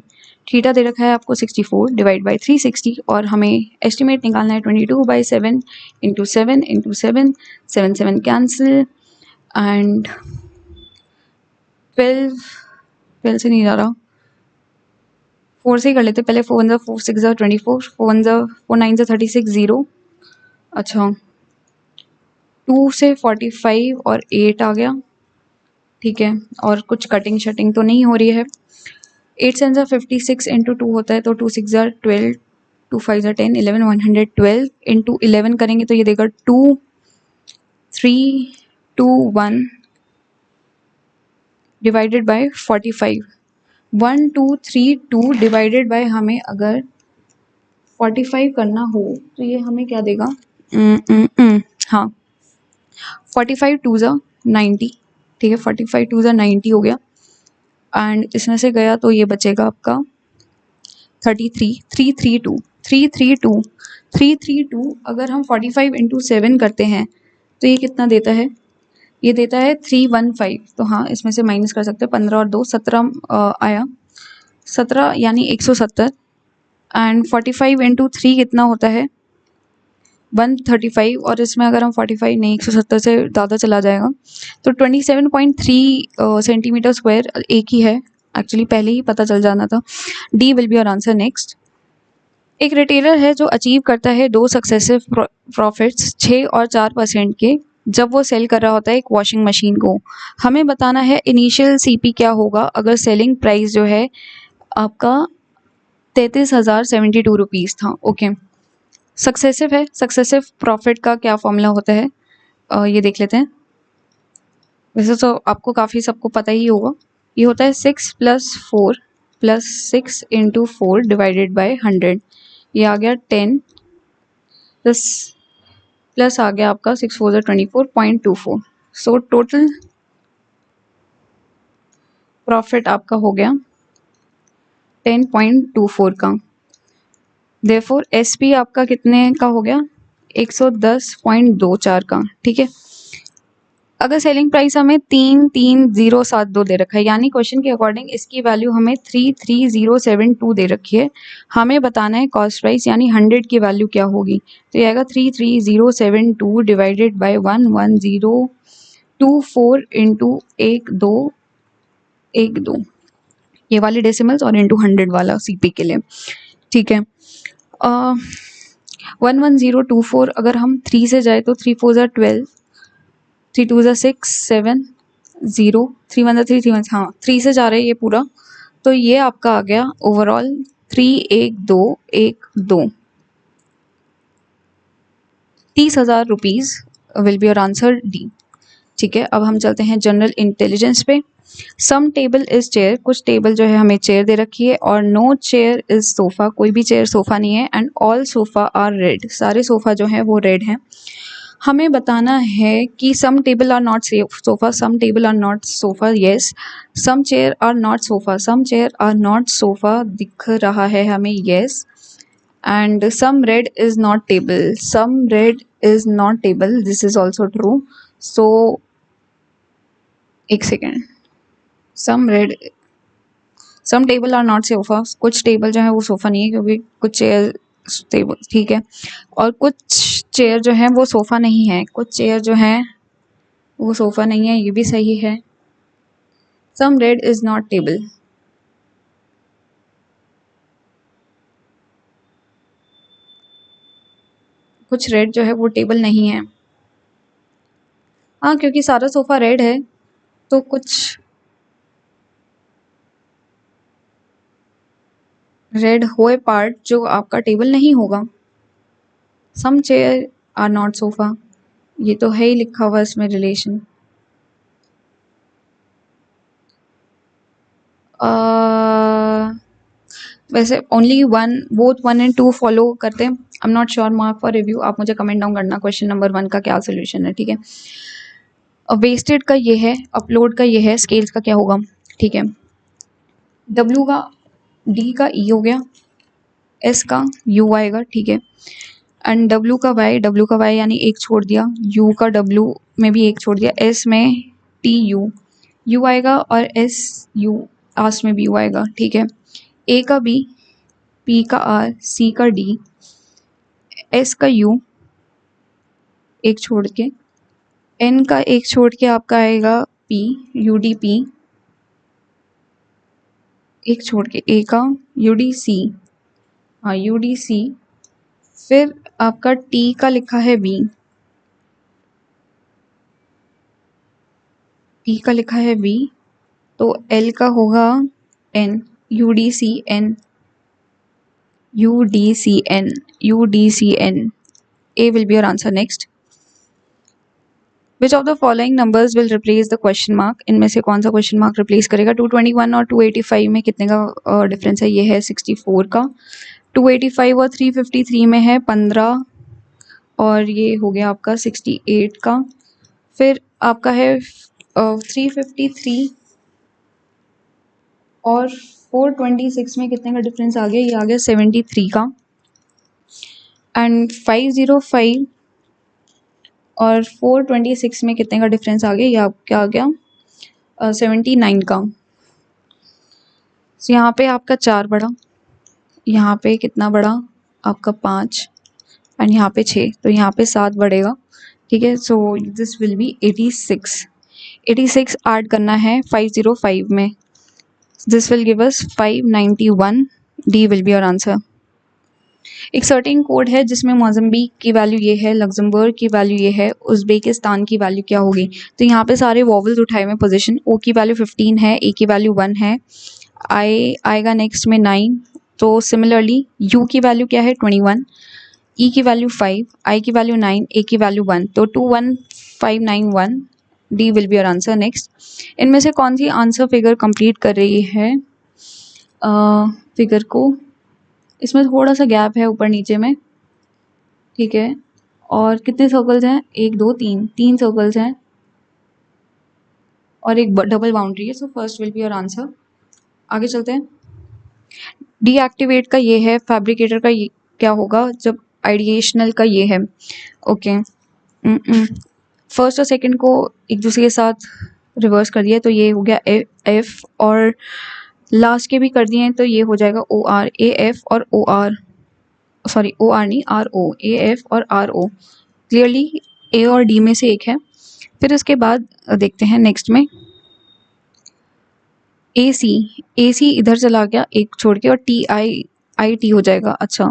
थीटा दे रखा है आपको 64 डिवाइड बाई 360, और हमें एस्टिमेट निकालना है 22/7 इंटू 7 इंटू 7, 7 7 कैंसिल, एंड 12 से नहीं जा रहा, 4 से ही कर लेते पहले। 4 1 4 6 24, 4 1 4 9 36 0। अच्छा, 2 से 45 और 8 आ गया, ठीक है, और कुछ कटिंग शटिंग तो नहीं हो रही है। 8 7 56 इंटू 2 होता है, तो 2 6 12, 2 5 10 11 112 इंटू 11 करेंगे तो ये देगा 2 3 2 1 डिवाइडेड बाय 45। 1 2 3 2 डिवाइडेड बाय, हमें अगर 45 करना हो तो ये हमें क्या देगा, हाँ 45 2 90, ठीक है, 45 2 90 हो गया, एंड इसमें से गया तो ये बचेगा आपका 33 332 332 332। अगर हम 45 इंटू 7 करते हैं तो ये कितना देता है, ये देता है 315। तो हाँ, इसमें से माइनस कर सकते हैं, 15 और 2 17 आया, 17 यानी 170, एंड 45 इंटू 3 कितना होता है 135, और इसमें अगर हम 45 नहीं 170 से ज़्यादा चला जाएगा तो 27.3 सेंटीमीटर स्क्वायर एक ही है, एक्चुअली पहले ही पता चल जाना था। D will be your answer. Next, एक रिटेलर है जो अचीव करता है 2 सक्सेसिव प्रॉफिट्स 6 और 4% के जब वो सेल कर रहा होता है एक वॉशिंग मशीन को। हमें बताना है इनिशियल CP क्या होगा अगर सेलिंग प्राइस जो है आपका 33,072 रुपीज़ था। ओके, सक्सेसिव है, सक्सेसिव प्रॉफिट का क्या फॉर्मूला होता है ये देख लेते हैं। वैसे तो आपको काफ़ी सबको पता ही होगा, ये होता है 6 + 4 + 6 इंटू 4 डिवाइडेड बाय 100। ये आ गया 10 प्लस आ गया आपका 6 4 24.24। सो टोटल प्रॉफिट आपका हो गया 10.24 का। देयरफॉर एसपी आपका कितने का हो गया 110.24 का। ठीक है, अगर सेलिंग प्राइस हमें 33072 दे रखा है, यानी क्वेश्चन के अकॉर्डिंग इसकी वैल्यू हमें 33072 दे रखी है। हमें बताना है कॉस्ट प्राइस यानी 100 की वैल्यू क्या होगी। तो ये आएगा 33072 डिवाइडेड बाय 11024 इंटू 1212, ये वाले डेसिमल्स और इंटू 100 वाला सीपी के लिए। ठीक है, 11024 अगर हम 3 से जाए तो 3 4 12, 3 2 6 7 0, 3 1 3 3 1, हाँ 3 से जा रहे हैं ये पूरा। तो ये आपका आ गया overall 31212, 30,000 rupees will be your answer D. ठीक है, अब हम चलते हैं जनरल इंटेलिजेंस पे। सम टेबल इज चेयर, कुछ टेबल जो है हमें चेयर दे रखी है, और नो चेयर इज सोफा, कोई भी चेयर सोफा नहीं है, and all sofa are red, सारे सोफा जो है वो रेड हैं। हमें बताना है कि some table are not sofa, some table are not sofa, yes, some chair are not sofa, some chair are not sofa दिख रहा है हमें, yes, and some red is not table, some red is not table, this is also true. So एक second, some red, some table are not sofa, कुछ टेबल जो है वो सोफा नहीं है क्योंकि कुछ चेयर टेबल, ठीक है, और कुछ चेयर जो है वो सोफा नहीं है, कुछ चेयर जो है वो सोफा नहीं है, ये भी सही है। Some red is not table, कुछ रेड जो है वो टेबल नहीं है। हाँ, क्योंकि सारा सोफा रेड है तो कुछ रेड होए पार्ट जो आपका टेबल नहीं होगा। सम चेयर आर नॉट सोफा, ये तो है ही लिखा हुआ इसमें रिलेशन। वैसे only one, both 1 and 2 follow करते हैं। I am not sure, mark for review, आप मुझे कमेंट डाउन करना क्वेश्चन नंबर 1 का क्या सोल्यूशन है। ठीक है, वेस्टेड का ये है, अपलोड का ये है, स्केल्स का क्या होगा। ठीक है, डब्ल्यू का डी का ई हो गया, एस का यू आएगा। ठीक है, एंड डब्ल्यू का वाई, डब्ल्यू का वाई यानी एक छोड़ दिया, यू का डब्ल्यू में भी एक छोड़ दिया, एस में टी यू, यू आएगा, और एस यू आस में भी यू आएगा। ठीक है, ए का बी, पी का आर, सी का डी, एस का यू एक छोड़ के, एन का एक छोड़ के आपका आएगा पी, यू डी पी, एक छोड़ के ए का यू डी सी, हाँ यू डी सी, फिर आपका टी का लिखा है बी, टी का लिखा है बी, तो एल का होगा N, U D C N, U D C N, U D C N, A will be your answer. Next, which of the following numbers will replace the question mark, इनमें से कौन सा क्वेश्चन मार्क रिप्लेस करेगा। 221 और 285 में कितने का डिफरेंस है, ये है 64 का। 285 और 353 में है 15, और ये हो गया आपका 68 का। फिर आपका है 353 और 426 में कितने का डिफरेंस आ गया, ये आ गया 73 का। एंड 505 और 426 में कितने का डिफरेंस आ गया, ये आपका आ गया 79 का। तो यहाँ पे आपका 4 बढ़ा, यहाँ पे कितना बढ़ा आपका 5, एंड यहाँ पे 6, तो यहाँ पे 7 बढ़ेगा। ठीक है, so this will B 86, 86 add करना है 505 में, this will give us 591, D will be your answer. एक सर्टेन कोड है जिसमें मोज़म्बिक की वैल्यू ये है, लग्जमबर्ग की वैल्यू ये है, उज़्बेकिस्तान की वैल्यू क्या होगी। तो यहाँ पे सारे वॉवल्स उठाए हुए पोजीशन, ओ की वैल्यू 15 है, ए की वैल्यू 1 है, आई आएगा नेक्स्ट में 9, तो सिमिलरली यू की वैल्यू क्या है 21, ई की वैल्यू 5, आई की वैल्यू 9, ए की वैल्यू 1, तो 21591, D will be your answer. Next, इनमें से कौन सी आंसर फिगर कंप्लीट कर रही है फिगर को, इसमें थोड़ा सा गैप है ऊपर नीचे में। ठीक है, और कितने सर्कल्स हैं, 1 2 3, 3 सर्कल्स हैं, और एक डबल बाउंड्री है, so first will be your answer. आगे चलते हैं। डीएक्टिवेट का ये है, फैब्रिकेटर का ये क्या होगा जब आइडिएशनल का ये है। ओके, फर्स्ट और सेकंड को एक दूसरे के साथ रिवर्स कर दिया तो ये हो गया एफ, और लास्ट के भी कर दिए हैं तो ये हो जाएगा ओ आर, ए एफ और O R, sorry O R नहीं, आर ओ, ए एफ और आर ओ। क्लियरली ए और डी में से एक है। फिर उसके बाद देखते हैं नेक्स्ट में ए सी इधर चला गया एक छोड़ के, और टी आई टी हो जाएगा। अच्छा,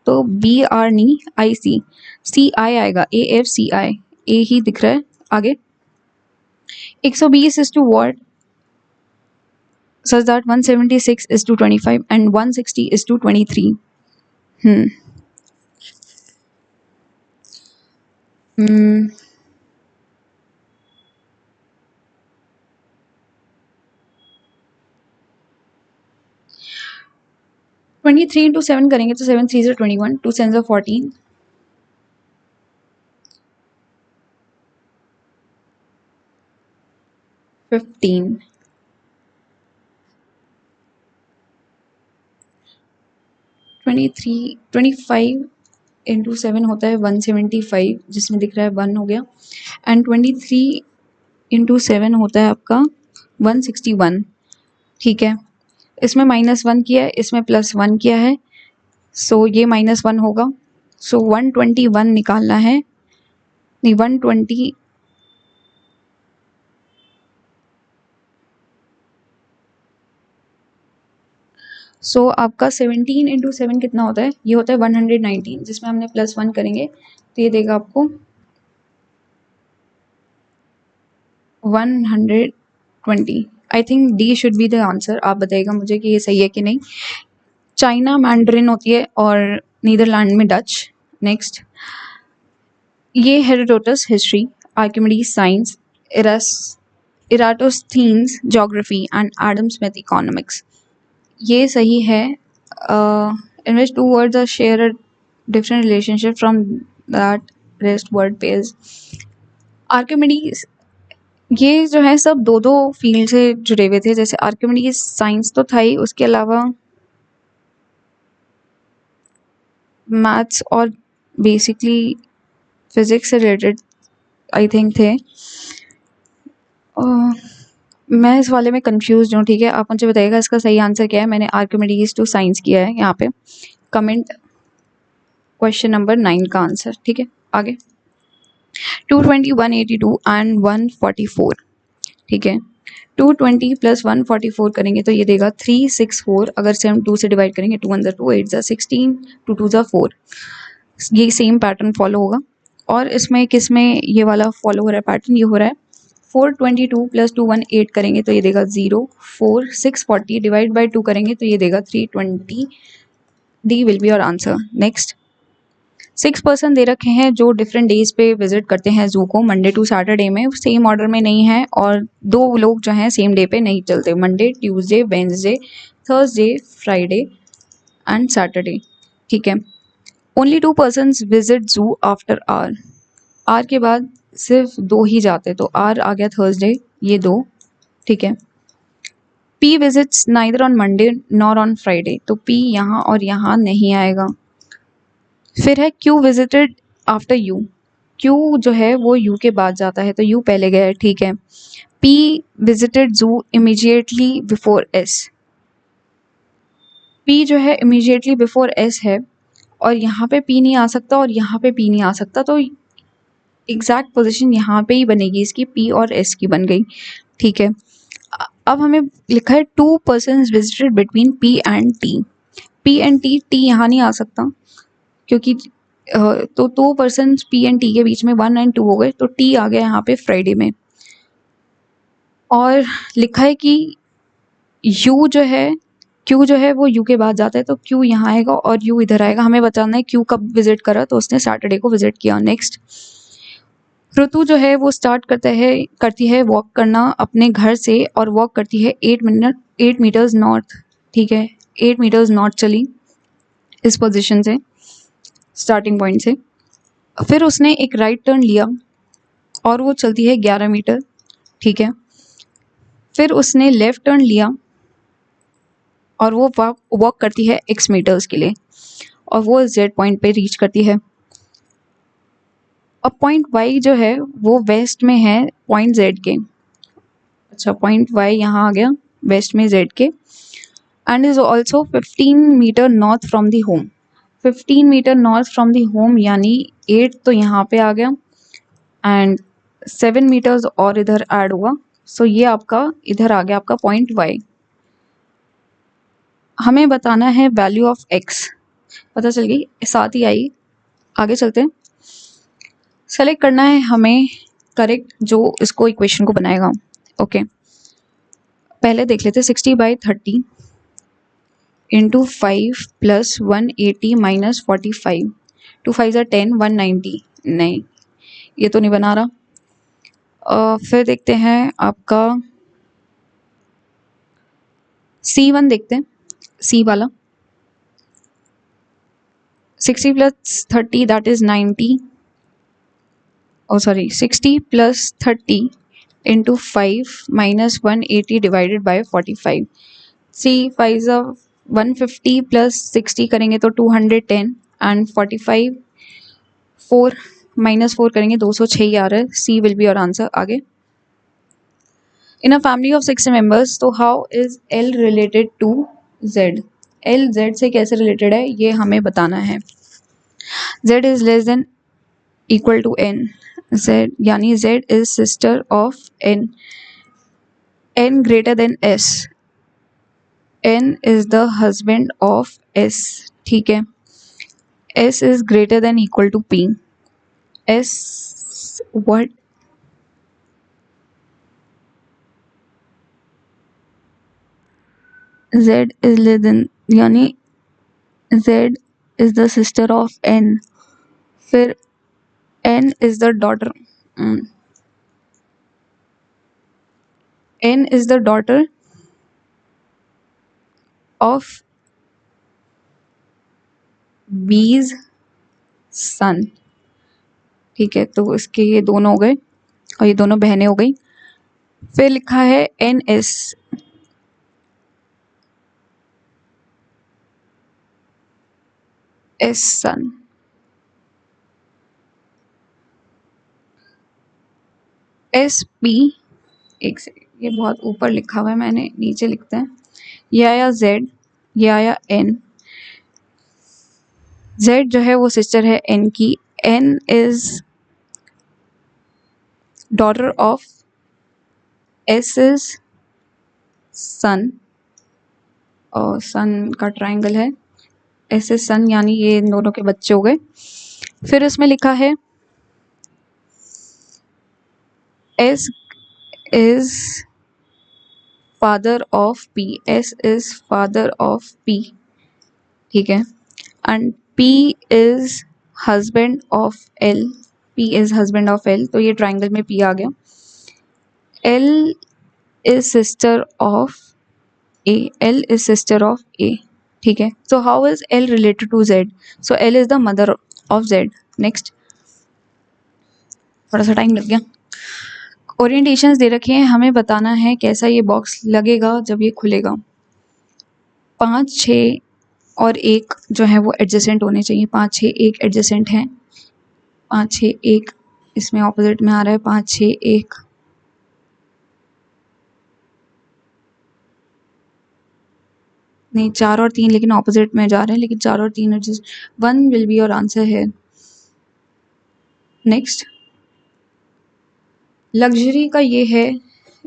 तो बी आर नहीं, आई सी आई आएगा, ए एफ सी आई, ए ही दिख रहा है। आगे 120 is to what such that 176 is to 25 and 160 is to 23. Hmm. 23 into 7 करेंगे तो 7 3 are 21, 2 7 are 14, 15, 23, 25 इंटू 7 होता है 175, जिसमें दिख रहा है 1 हो गया, एंड 23 इंटू 7 होता है आपका 161। ठीक है, इसमें -1 किया है, इसमें +1 किया है, सो ये -1 होगा। सो 121 निकालना है, नहीं 120, सो आपका 17 इंटू 7 कितना होता है, ये होता है 119, जिसमें हमने +1 करेंगे तो ये देगा आपको 120। I think D should be the answer. आप बताइएगा मुझे कि ये सही है कि नहीं। चाइना मैंड्रिन होती है और नीदरलैंड में डच। नेक्स्ट, ये Herodotus history, Archimedes science, Eratosthenes geography and Adam Smith economics. ये सही है। In which two words are share a different relationship from that rest word pairs. Archimedes, ये जो है सब दो दो फील्ड से जुड़े हुए थे। जैसे आर्किमिडीज साइंस तो था ही, उसके अलावा मैथ्स और बेसिकली फिजिक्स से रिलेटेड आई थिंक थे। मैं इस वाले में कंफ्यूज हूँ। ठीक है, आप मुझे बताइएगा इसका सही आंसर क्या है। मैंने आर्किमिडीज टू साइंस किया है यहाँ पे। कमेंट क्वेश्चन नंबर 9 का आंसर। ठीक है, आगे 220, 182 एंड 144। ठीक है, 220 + 144 करेंगे तो ये देगा 364। अगर से हम 2 से डिवाइड करेंगे, 2 1 2, 8 16, 2 2 4। ये सेम पैटर्न फॉलो होगा। और इसमें किसमें ये वाला फॉलो हो रहा है पैटर्न, ये हो रहा है 422 + 218 करेंगे तो ये देगा 0 4। 640 डिवाइड बाई 2 करेंगे तो ये देगा 320। D will be your answer. Next, 6 person दे रखे हैं जो डिफरेंट डेज पे विजिट करते हैं जू को, मंडे टू सैटरडे में, सेम ऑर्डर में नहीं है, और 2 लोग जो हैं सेम डे पे नहीं चलते, Monday, Tuesday, Wednesday, Thursday, Friday and Saturday. ठीक है, ओनली 2 पर्सन्स विजिट जू आफ्टर आर। आर के बाद सिर्फ 2 ही जाते, तो आर आ गया थर्सडे, ये 2। ठीक है, P visits neither on Monday nor on Friday, तो पी यहाँ और यहाँ नहीं आएगा। फिर है Q visited after you. Q जो है वो यू के बाद जाता है, तो यू पहले गया है। ठीक है, पी विजिटेड जू इमीडिएटली बिफोर एस। पी जो है इमीडिएटली बिफोर एस है, और यहाँ पे पी नहीं आ सकता और यहाँ पे पी नहीं आ सकता, तो एग्जैक्ट पोजीशन यहाँ पे ही बनेगी इसकी, पी और एस की बन गई। ठीक है, अब हमें लिखा है 2 persons visited between P and T. P and T, T यहाँ नहीं आ सकता क्योंकि तो 2 पर्सन पी एंड टी के बीच में 1 और 2 हो गए, तो टी आ गया यहाँ पे फ्राइडे में। और लिखा है कि यू जो है, क्यू जो है वो यू के बाद जाता है, तो क्यू यहाँ आएगा और यू इधर आएगा। हमें बताना है क्यू कब विजिट करा, तो उसने सैटरडे को विजिट किया। नेक्स्ट, ऋतु जो है वो स्टार्ट करती है वॉक करना अपने घर से, और वॉक करती है 8 मीटर्स नॉर्थ। ठीक है, 8 मीटर्स नॉर्थ चली इस पोजीशन से, स्टार्टिंग पॉइंट से। फिर उसने एक राइट टर्न लिया और वो चलती है 11 मीटर। ठीक है, फिर उसने लेफ्ट टर्न लिया और वो वॉक करती है x मीटर्स के लिए और वो z पॉइंट पे रीच करती है। अब पॉइंट y जो है वो वेस्ट में है पॉइंट z के। अच्छा, पॉइंट y यहाँ आ गया वेस्ट में z के and is also 15 metre north from the home. 15 metre north from the home यानी 8 तो यहाँ पे आ गया एंड 7 मीटर्स और इधर ऐड हुआ। सो ये आपका इधर आ गया आपका पॉइंट y। हमें बताना है वैल्यू ऑफ x। पता चल गई, साथ ही आई। आगे चलते हैं। सेलेक्ट करना है हमें करेक्ट जो इसको इक्वेशन को बनाएगा। ओके, पहले देख लेते 60/30 इंटू 5 प्लस 180 माइनस 45। 2 5 10, 190। नहीं, ये तो नहीं बना रहा। फिर देखते हैं आपका C1 देखते हैं, C वाला। 60 plus 30 that is 90। Sorry 60 plus 30 into 5 minus 180 divided by 45। 3 5 150 plus 60 करेंगे तो 210 एंड 45 4 माइनस 4 करेंगे 206 आ रहा है। C will be your answer. आगे, in a family of 6 members तो how is L related to Z. L Z से कैसे रिलेटेड है ये हमें बताना है। Z is less than equal to N. Z यानी Z is sister of N. N greater than S. N is the husband of S. ठीक है, S is greater than equal to P. S what? Z is less than यानी Z is the sister of N। फिर N is the daughter। N is the daughter of B's son। ठीक है, तो इसके ये दोनों हो गए और ये दोनों बहनें हो गई। फिर लिखा है NS। S son। SP। एक से ये बहुत ऊपर लिखा हुआ है, मैंने नीचे लिखते हैं। ये आया Z, ये आया N। Z जो है वो सिस्टर है N की। N is daughter of S is son और सन का ट्राइंगल है। S इज सन यानी ये इन दोनों के बच्चे हो गए। फिर इसमें लिखा है S is father of P। S is father of P। ठीक है, and P is husband of L। P is husband of L, तो ये ट्राइंगल में P आ गया। L is sister of A। L is sister of A। ठीक है, so how is L related to Z? So L is the mother of Z। Next, थोड़ा सा टाइम लग गया। ओरिएंटेशंस दे रखे हैं, हमें बताना है कैसा ये बॉक्स लगेगा जब ये खुलेगा। 5 6 और 1 जो है वो एडजेसेंट होने चाहिए। 5 6 1 एडजेसेंट है। 5 6 1 इसमें ऑपोजिट में आ रहा है। 5 6 1 नहीं, 4 और 3 लेकिन ऑपोजिट में जा रहे हैं, लेकिन 4 और 3 adjust. 1 will be your answer है। नेक्स्ट, लग्जरी का ये है,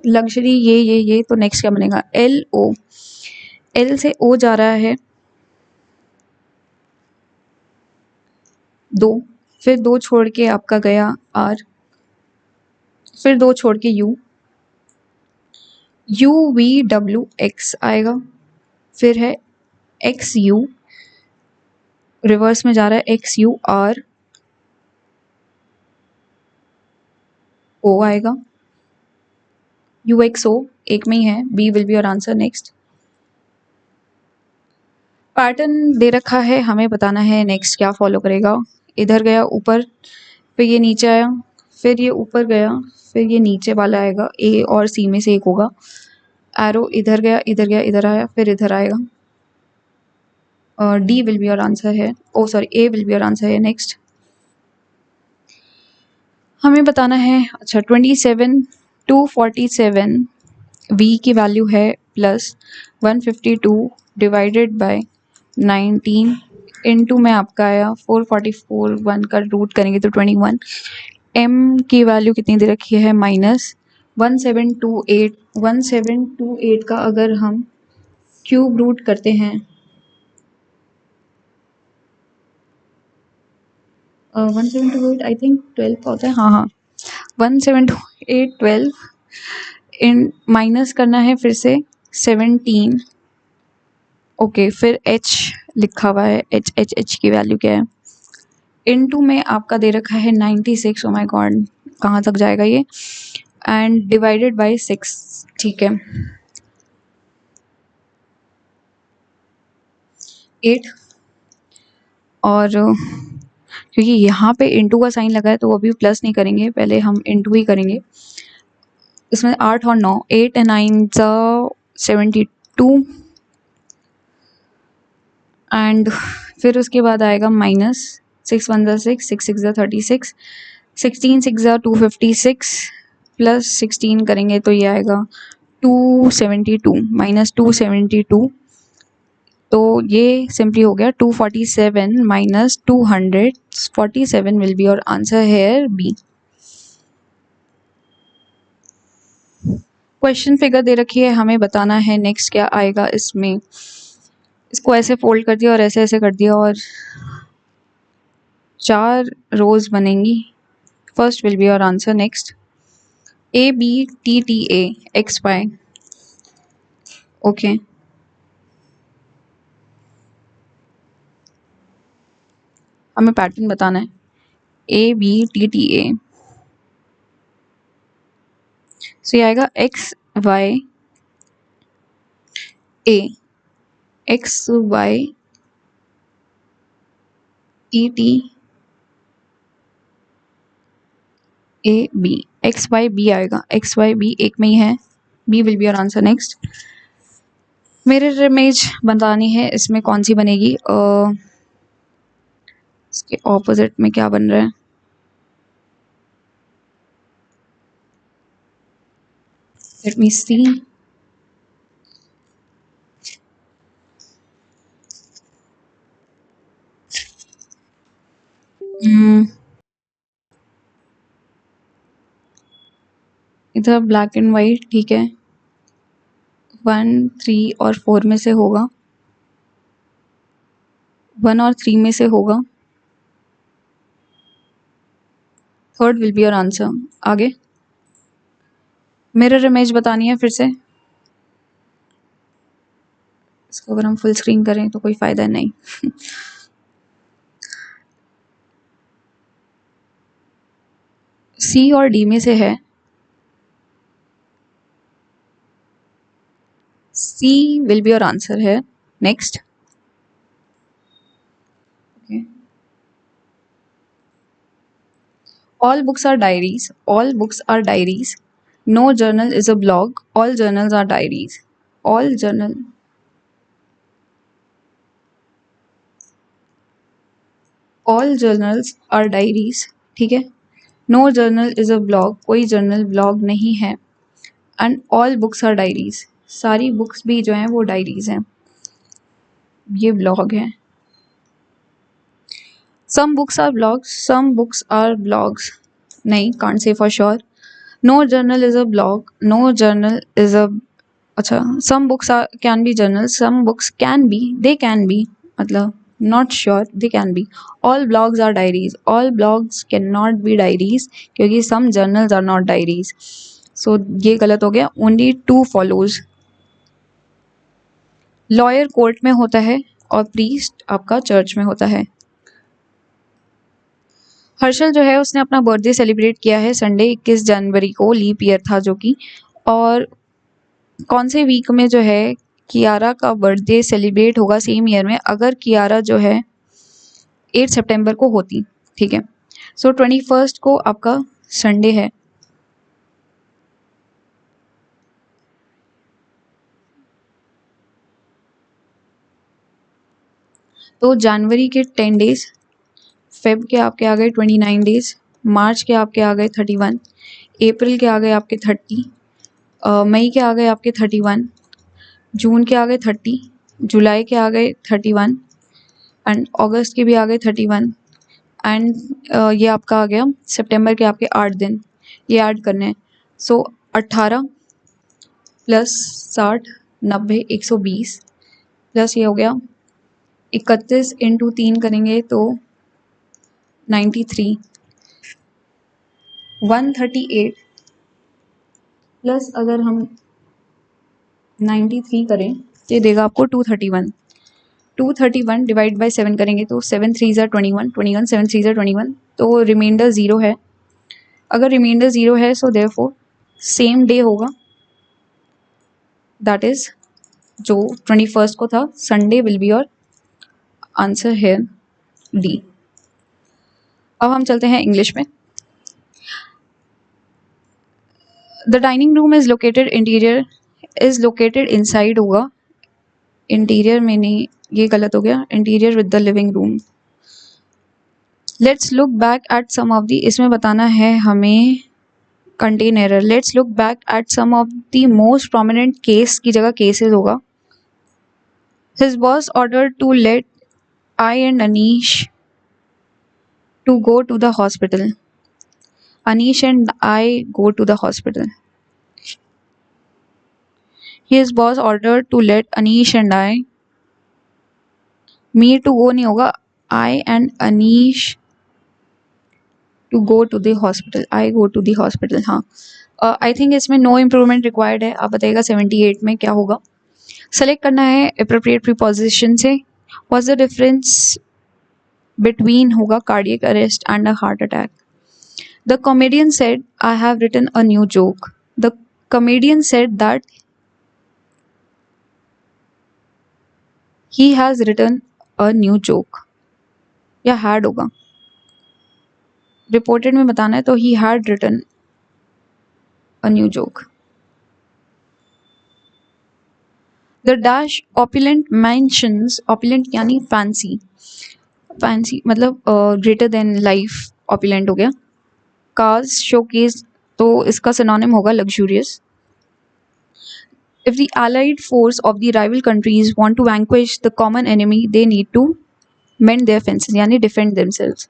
लग्जरी ये तो नेक्स्ट क्या बनेगा? LO। L से O जा रहा है 2, फिर 2 छोड़ के आपका गया R, फिर 2 छोड़ के U। UVWX आएगा, फिर है XU, रिवर्स में जा रहा है XUR, O आएगा। UXO एक में ही है। B will be your answer. Next, pattern दे रखा है, हमें बताना है नेक्स्ट क्या फॉलो करेगा। इधर गया ऊपर, फिर ये नीचे आया, फिर ये ऊपर गया, फिर ये नीचे वाला आएगा। A और C में से एक होगा। एरो इधर गया, इधर गया, इधर आया, फिर इधर आएगा। D will be your answer है, oh sorry A will be your answer है। नेक्स्ट हमें बताना है, अच्छा 27 टू 47 v की वैल्यू है प्लस 152 डिवाइडेड बाय 19 इनटू में आपका आया 444, 1 का रूट करेंगे तो 21। m की वैल्यू कितनी दे रखी है, माइनस 1728। 1728 का अगर हम क्यूब रूट करते हैं 1728 आई थिंक 12 का होता है, हाँ 1728 12 इन माइनस करना है फिर से 17। ओके फिर h लिखा हुआ है, h की वैल्यू क्या है, इनटू में आपका दे रखा है 96। ओ माय गॉड कहाँ तक जाएगा ये, एंड डिवाइडेड बाय 6। ठीक है 8। और क्योंकि यहाँ पे इंटू का साइन लगा है तो वो अभी प्लस नहीं करेंगे, पहले हम इंटू ही करेंगे। इसमें 8 और 9, 8 एंड 9 72 एंड फिर उसके बाद आएगा माइनस 6 1 6, 6 6 36, 16 6 256 प्लस 16 करेंगे तो ये आएगा 272 माइनस 272। तो ये सिंपली हो गया 247 minus 247 will be your answer here B. Question figure दे रखी है, हमें बताना है नेक्स्ट क्या आएगा इसमें। इसको ऐसे फोल्ड कर दिया और ऐसे ऐसे कर दिया और 4 रोज बनेंगी। First will be your answer. Next A B T T A X Y. Okay हमें पैटर्न बताना है, A B T T A. So ये आएगा X Y A, X Y T T A B, X Y B आएगा, एक्स वाई बी एक में ही है, B will be your answer. Next mirror image बतानी है, इसमें कौन सी बनेगी, इसके ऑपोजिट में क्या बन रहा है, लेट मी सी। इधर ब्लैक एंड वाइट, ठीक है 1 3 और 4 में से होगा, 1 और 3 में से होगा, third will be your answer. आगे मिरर इमेज बतानी है फिर से, इसको अगर हम फुल स्क्रीन करें तो कोई फायदा नहीं। सी और डी में से है, C will be your answer है। Next all books are diaries, all books are diaries, no journal is a blog, all journals are diaries, all journals are diaries। ठीक है, no journal is a blog, कोई जर्नल ब्लॉग नहीं है, and all books are diaries, सारी बुक्स भी जो हैं वो डायरीज हैं, ये ब्लॉग है। some books are blogs, some books are blogs, नहीं can't say for sure। no journal is a blog, no journal is a, अच्छा some books are can be journals, some books can be, they can be, मतलब not sure, they can be। all blogs are diaries, all blogs cannot be diaries क्योंकि some journals are not diaries। so ये गलत हो गया, only 2 follows। लॉयर कोर्ट में होता है और प्रीस्ट आपका चर्च में होता है। हर्षल जो है उसने अपना बर्थडे सेलिब्रेट किया है संडे 21 जनवरी को, लीप ईयर था जो कि, और कौन से वीक में जो है कियारा का बर्थडे सेलिब्रेट होगा सेम ईयर में, अगर कियारा जो है 8 सितंबर को होती। ठीक है, सो 21 को आपका संडे है। तो जनवरी के 10 डेज, फेब के आपके आ गए 29 डेज, मार्च के आपके आ गए 31, अप्रैल के आ गए आपके 30, मई के आ गए आपके 31, जून के आ गए 30, जुलाई के आ गए 31 एंड अगस्त के भी आ गए 31 एंड ये आपका आ गया सितंबर के आपके 8 दिन, ये ऐड करने हैं। सो 18 प्लस 60 90 120 प्लस ये हो गया 31 इंटू 3 करेंगे तो 93 138 प्लस अगर हम 93 करें तो ये देगा आपको 231। 231 डिवाइड बाय 7 करेंगे तो 7 3 ज़ा 21, 21 7 3 ज़ा 21, तो रिमाइंडर 0 है। अगर रिमाइंडर 0 है सो देयरफॉर सेम डे होगा, दैट इज जो 21 को था, Sunday will be your answer है डी। अब हम चलते हैं इंग्लिश में। The dining room is located, interior is located inside होगा, इंटीरियर में नहीं, ये गलत हो गया, interior with the living room. Let's look back at some of the, इसमें बताना है हमें contain error. Let's look back at some of the most prominent case की जगह केसेस होगा। His boss order to let I and Anish to go to the hospital. Anish and I go to the hospital. His boss ordered to let Anish and I, me to go नहीं होगा, I and Anish to go to the hospital. I go to the hospital. हाँ, आई थिंक इसमें नो इम्प्रूवमेंट रिक्वायर्ड है। आप बताइएगा 78 में क्या होगा। सेलेक्ट करना है अप्रोप्रिएट प्रीपोजिशन से। व्हाट्स द डिफरेंस बिटवीन होगा cardiac arrest and a heart attack. The comedian said, I have written a new joke. The comedian said that he has written a new joke. या had होगा, रिपोर्टेड में बताना है तो he had written a new joke. The dash opulent mansions, opulent यानी fancy, fancy मतलब greater than life opulent हो गया। Cars showcase तो इसका synonym होगा luxurious. If the allied force of the rival countries want to vanquish the common enemy, they need to mend their fences यानी defend themselves.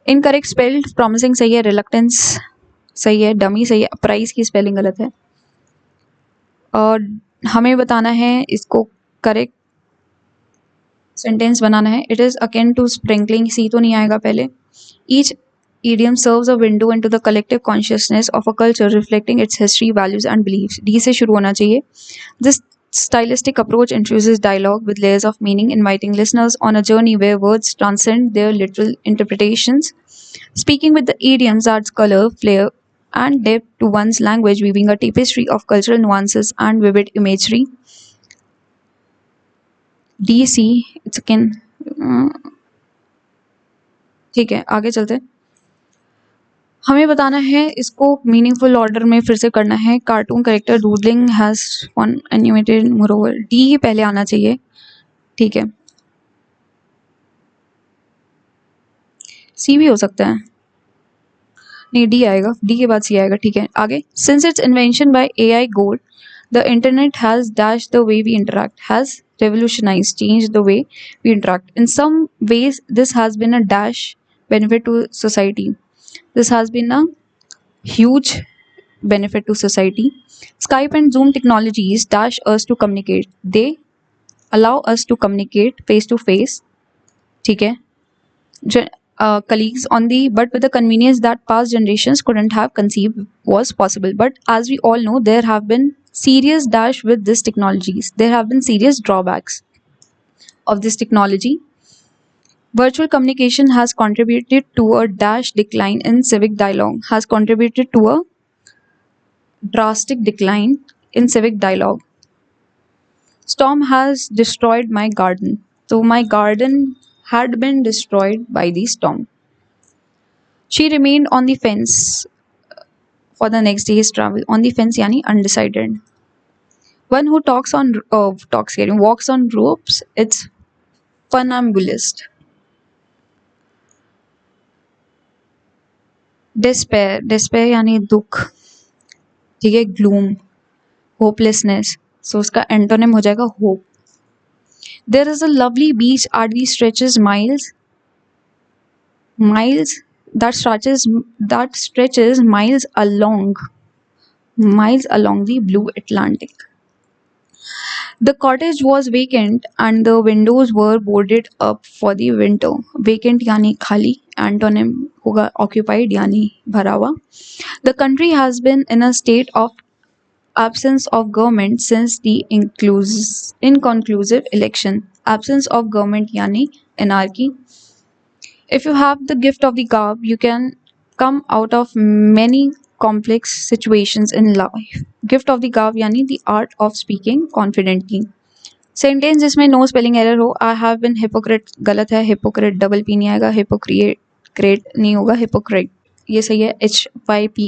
Incorrect spelled, promising सही है, reluctance सही है, dummy सही है, price की spelling गलत है। और हमें बताना है इसको करेक्ट सेंटेंस बनाना है। It is akin to sprinkling, C तो नहीं आएगा पहले। Each idiom serves a window into the collective consciousness of a culture reflecting its history, values and beliefs. D से शुरू होना चाहिए। This stylistic approach introduces dialogue with layers of meaning, inviting listeners on a journey where words transcend their literal interpretations. Speaking with the idioms adds color, flair and depth to one's language, weaving a tapestry of cultural nuances and vivid imagery. DC, it's again ठीक है, आगे चलते हैं। हमें बताना है इसको मीनिंगफुल ऑर्डर में फिर से करना है। Cartoon character doodling has one animated moreover, D ही पहले आना चाहिए, ठीक है। सी भी हो सकता है, नहीं डी आएगा, डी के बाद सी आएगा, ठीक है। आगे, since its invention by AI gold the internet has dash the way we interact, has revolutionized, changed the way we interact. In some ways, this has been a dash benefit to society. This has been a huge benefit to society. Skype and Zoom technologies dash us to communicate. They allow us to communicate face to face. ठीक है, colleagues on the, but with the convenience that past generations couldn't have conceived was possible. But as we all know, there have been serious dash with these technologies. There have been serious drawbacks of this technology. Virtual communication has contributed to a dash decline in civic dialogue, has contributed to a drastic decline in civic dialogue. Storm has destroyed my garden. So my garden had been destroyed by the storm. She remained on the fence for the next day's travel. On the fence yani undecided. One who walks on ropes, it's funambulist. Despair, despair यानी दुख, ठीक है। ग्लूम, होपलेसनेस, सो उसका एंटोनिम हो जाएगा hope. There is a lovely beach at the stretches miles, miles that stretches miles along the blue Atlantic. The cottage was vacant and the windows were boarded up for the winter. Vacant यानी खाली, antonym होगा occupied यानी भरा हुआ। The country has been in a state of absence of government since the inconclusive election. Absence of government यानी anarchy. If you have the gift of the gab, you can come out of many complex situations in life. Gift of the gab यानी the art of speaking confidently. Sentence जिसमें नो स्पेलिंग एरर हो, आई हैव बिन हिपोक्रेट गलत है, हिपोक्रेट डबल पी नहीं आएगा, हिपोक्रेट नहीं होगा, हिपोक्रेट ये सही है, HYPOCRITE।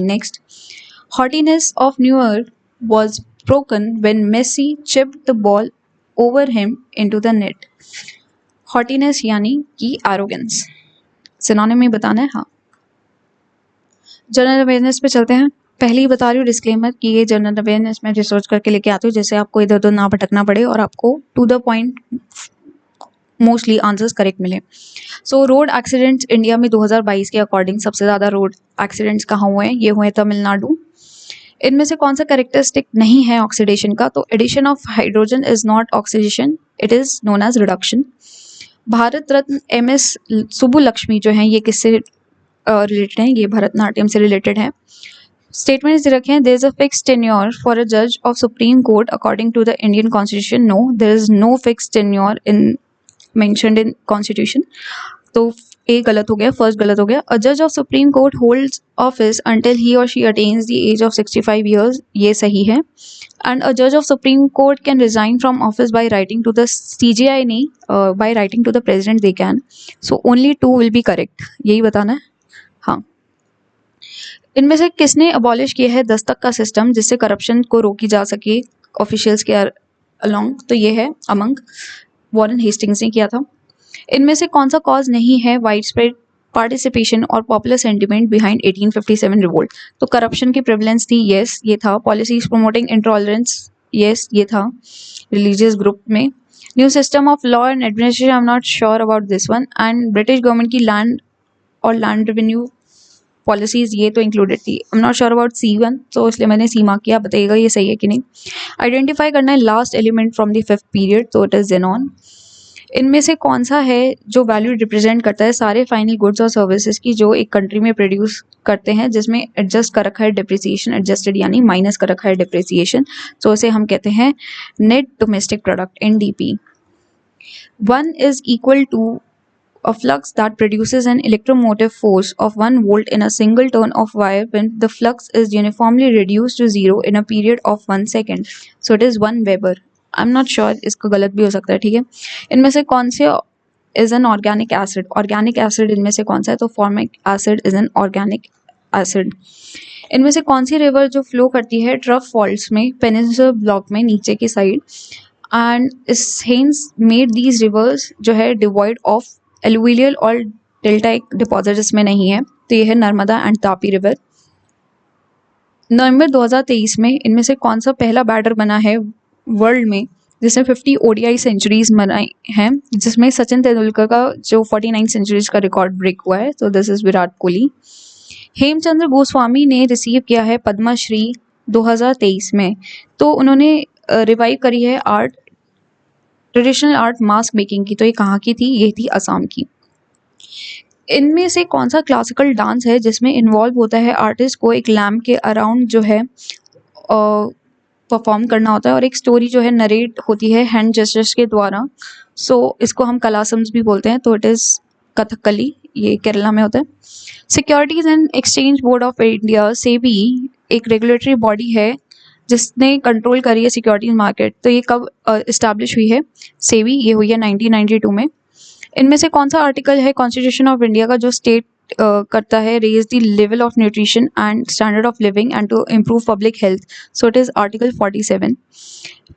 Next, haughtiness of Neuer was broken when Messi chipped the ball over him into the net. हॉटीनेस यानी कि एरोगेंस, सिनोनिम में बताना है। हाँ, जनरल अवेयरनेस पे चलते हैं। पहले ही बता रही हूँ डिस्क्लेमर कि ये जनरल अवेयरनेस में रिसर्च करके लेके आती हूँ, जैसे आपको इधर उधर ना भटकना पड़े और आपको to the point mostly answers correct मिले। सो रोड एक्सीडेंट्स इंडिया में 2022 के अकॉर्डिंग सबसे ज़्यादा रोड एक्सीडेंट्स कहाँ हुए हैं? ये हुए तमिलनाडु। इनमें से कौन सा कैरेक्टरिस्टिक नहीं है ऑक्सीडेशन का? तो addition of hydrogen is not oxidation, it is known as reduction. Bharat Ratna MS Subbulakshmi जो हैं, ये किससे रिलेटेड हैं? ये भरतनाट्यम से रिलेटेड है। स्टेटमेंट्स दे रखे हैं, there is a fix tenure for a जज of supreme court according to the Indian constitution. No, there is no fix tenure in mentioned in constitution. तो ए गलत हो गया, फर्स्ट गलत हो गया। अ जज of supreme court holds office until he और she attains the age of 65 years, ये सही है। एंड अ जज of supreme court can resign from office by writing to the CJI, नहीं, by writing to the president they can. So only 2 will be correct, यही बताना है। हाँ, इनमें से किसने अबॉलिश किया है दस्तक का सिस्टम जिससे करप्शन को रोकी जा सके ऑफिशियल्स के अलोंग? तो ये है अमंग, वॉरेन हेस्टिंग्स ने किया था। इनमें से कौन सा कॉज नहीं है वाइड स्प्रेड पार्टिसिपेशन और पॉपुलर सेंटिमेंट बिहाइंड 1857 रिवोल्ट? तो करप्शन की प्रेवलेंस थी, यस ये था। पॉलिसीज प्रमोटिंग इंटॉलरेंस, यस ये था। रिलीजियस ग्रुप में new system of law and administration, I am not sure about this one. And British government की लैंड और लैंड रेवेन्यू पॉलिसीज, ये तो इंक्लूडेड थी। I am not sure about C1, तो इसलिए मैंने C मार्क किया, बताइएगा ये सही है कि नहीं। आइडेंटिफाई करना है last element from the 5th period, तो इट इज जेनॉन। इनमें से कौन सा है जो वैल्यू रिप्रेजेंट करता है सारे फाइनल गुड्स और सर्विसेज की जो एक कंट्री में प्रोड्यूस करते हैं, जिसमें एडजस्ट कर रखा है डिप्रिसिएशन, एडजस्टेड यानी माइनस कर रखा है डिप्रिसिएशन, तो इसे हम कहते हैं net domestic product, NDP। 1 is equal to a flux that produces an electromotive force of 1 volt in a single turn of wire when the flux is uniformly reduced to 0 in a period of 1 second. So it is 1 Weber. I am not sure, इसका गलत भी हो सकता है, ठीक है। इनमें से कौन से is an organic acid? Organic acid इनमें से कौन सा है? तो formic acid is an organic acid. इनमें से कौन सी रिवर जो फ्लो करती है ट्रफ फॉल्ट्स में, पेनिनसुलर ब्लॉक में नीचे की side, and hence made these rivers जो है डिवॉइड ऑफ एलुवियल और डेल्टाइक डिपॉजिट इसमें नहीं है, तो ये है नर्मदा एंड तापी रिवर। नवंबर 2023 में इनमें से कौन सा पहला बैटर बना है वर्ल्ड में जिसने 50 ODI सेंचुरीज बनाई हैं, जिसमें सचिन तेंदुलकर का जो 49 सेंचुरीज का रिकॉर्ड ब्रेक हुआ है, तो दिस इज विराट कोहली। हेमचंद्र गोस्वामी ने रिसीव किया है पद्मश्री 2023 में, तो उन्होंने रिवाइव करी है art, traditional art mask making की, तो ये कहाँ की थी? ये थी असम की। इनमें से कौन सा क्लासिकल डांस है जिसमें इन्वॉल्व होता है आर्टिस्ट को एक लैम्प के अराउंड जो है परफॉर्म करना होता है और एक स्टोरी जो है नरेट होती है हैंड जेस्चर्स के द्वारा, सो इसको हम कलासम्स भी बोलते हैं, तो इट इज़ कथकली, ये केरला में होता है। Securities and exchange board of India, SEBI, एक रेगुलेटरी बॉडी है जिसने कंट्रोल करी है सिक्योरिटीज मार्केट, तो ये कब इस्टेब्लिश हुई है? सेबी, ये हुई है 1992 में। इनमें से कौन सा आर्टिकल है कॉन्स्टिट्यूशन ऑफ इंडिया का जो स्टेट करता है raise the level of nutrition and standard of living and to improve public health, so it is article 47।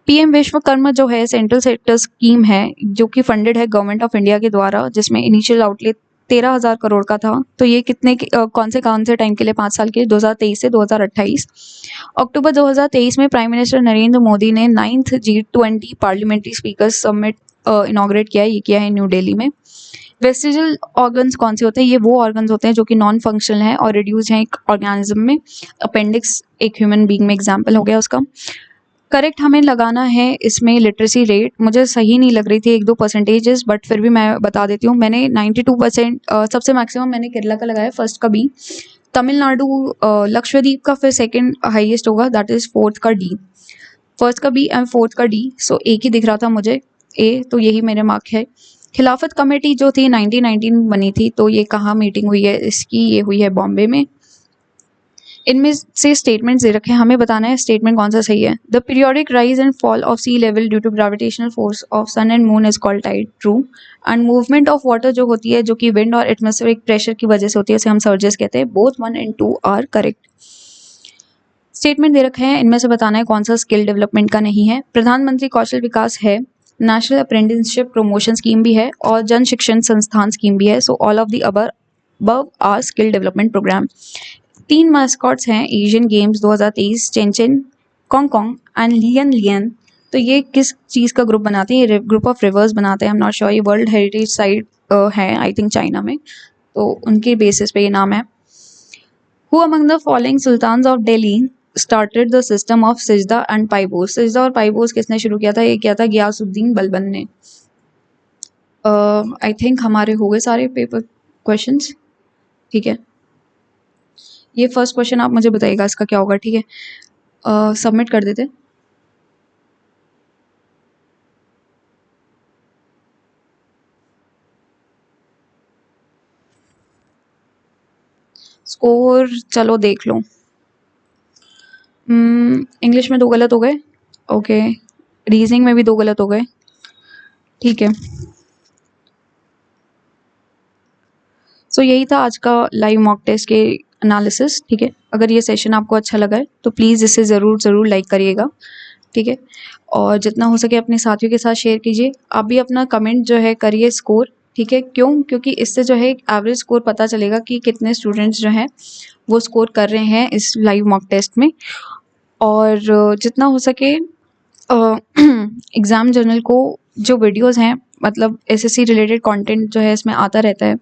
PM Vishwakarma जो है सेंट्रल सेक्टर स्कीम है जो कि फंडेड है गवर्नमेंट ऑफ इंडिया के द्वारा, जिसमें इनिशियल आउटले 13,000 करोड़ का था। तो ये कौन से टाइम के लिए, 5 साल के, 2023 से 2028। अक्टूबर 2023 में प्राइम मिनिस्टर नरेंद्र मोदी ने 9th G20 parliamentary speakers summit inaugurate किया है। ये किया है न्यू दिल्ली में। वेस्टिजल ऑर्गन्स कौन से होते हैं? ये वो ऑर्गन्स होते हैं जो कि नॉन फंक्शनल हैं और रिड्यूस हैं एक ऑर्गेनिज्म में। अपेंडिक्स एक ह्यूमन बीइंग में एग्जाम्पल हो गया उसका। करेक्ट हमें लगाना है इसमें लिटरेसी रेट। मुझे सही नहीं लग रही थी 1-2 परसेंटेजेस, बट फिर भी मैं बता देती हूँ। मैंने 92% सबसे मैक्सिमम मैंने केरला का लगाया, फर्स्ट का बी। तमिलनाडु लक्षद्वीप का फिर सेकंड हाईएस्ट होगा, दैट इज फोर्थ का डी। फर्स्ट का बी एंड फोर्थ का डी, सो एक ही दिख रहा था मुझे ए, तो यही मेरे मार्क है। खिलाफत कमेटी जो थी 1919 बनी थी, तो ये कहाँ मीटिंग हुई है इसकी? ये हुई है बॉम्बे में। इनमें से स्टेटमेंट्स दे रखे हैं, हमें बताना है स्टेटमेंट कौन सा सही है। The periodic rise and fall of sea level due to gravitational force of sun and moon is called tide, true. And movement of water जो होती है, जो कि विंड और एटमॉस्फेरिक प्रेशर की वजह से होती है, उसे हम सर्जेस कहते हैं। Both 1 and 2 are correct. Statement दे रखे हैं, इनमें से बताना है कौन सा स्किल डेवलपमेंट का नहीं है। प्रधानमंत्री कौशल विकास है, नेशनल अप्रेंटिसशिप प्रमोशन स्कीम भी है और जन शिक्षण संस्थान स्कीम भी है। So all of the above are skill development program. 3 mascots हैं Asian Games 2023, Chenchen, Cong and Lianlian. तो ये किस चीज़ का ग्रुप बनाते हैं? ये ग्रुप ऑफ रिवर्स बनाते हैं। I am not sure. ये वर्ल्ड हेरिटेज साइट है आई थिंक चाइना में, तो उनके बेसिस पे ये नाम है। Who among the following sultans of Delhi started the system of सिजदा एंड पाइबोस? सिजदा और पाइबोस किसने शुरू किया था? ये किया था गियासुद्दीन बलबन ने। आई थिंक हमारे हो गए सारे पेपर क्वेश्चंस, ठीक है। ये फर्स्ट क्वेश्चन आप मुझे बताइएगा इसका क्या होगा, ठीक है। सबमिट कर देते। स्कोर चलो देख लो। इंग्लिश में 2 गलत हो गए, ओके। रीजनिंग में भी 2 गलत हो गए, ठीक है। सो यही था आज का लाइव मॉक टेस्ट के एनालिसिस, ठीक है। अगर ये सेशन आपको अच्छा लगा है तो प्लीज़ इसे ज़रूर लाइक करिएगा, ठीक है। और जितना हो सके अपने साथियों के साथ शेयर कीजिए। आप भी अपना कमेंट जो है करिए स्कोर, ठीक है। क्यों? क्योंकि इससे जो है एक एवरेज स्कोर पता चलेगा कि कितने स्टूडेंट्स जो हैं वो स्कोर कर रहे हैं इस लाइव मॉक टेस्ट में। और जितना हो सके एग्ज़ाम जर्नल को जो वीडियोस हैं, मतलब एसएससी रिलेटेड कंटेंट जो है इसमें आता रहता है।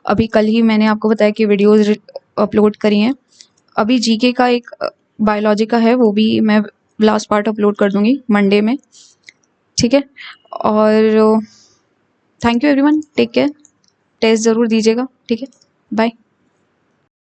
अभी कल ही मैंने आपको बताया कि वीडियोस अपलोड करी हैं। अभी जीके का एक बायोलॉजी का है, वो भी मैं लास्ट पार्ट अपलोड कर दूंगी मंडे में, ठीक है। और thank you everyone, take care. Test ज़रूर दीजिएगा, ठीक है। बाय।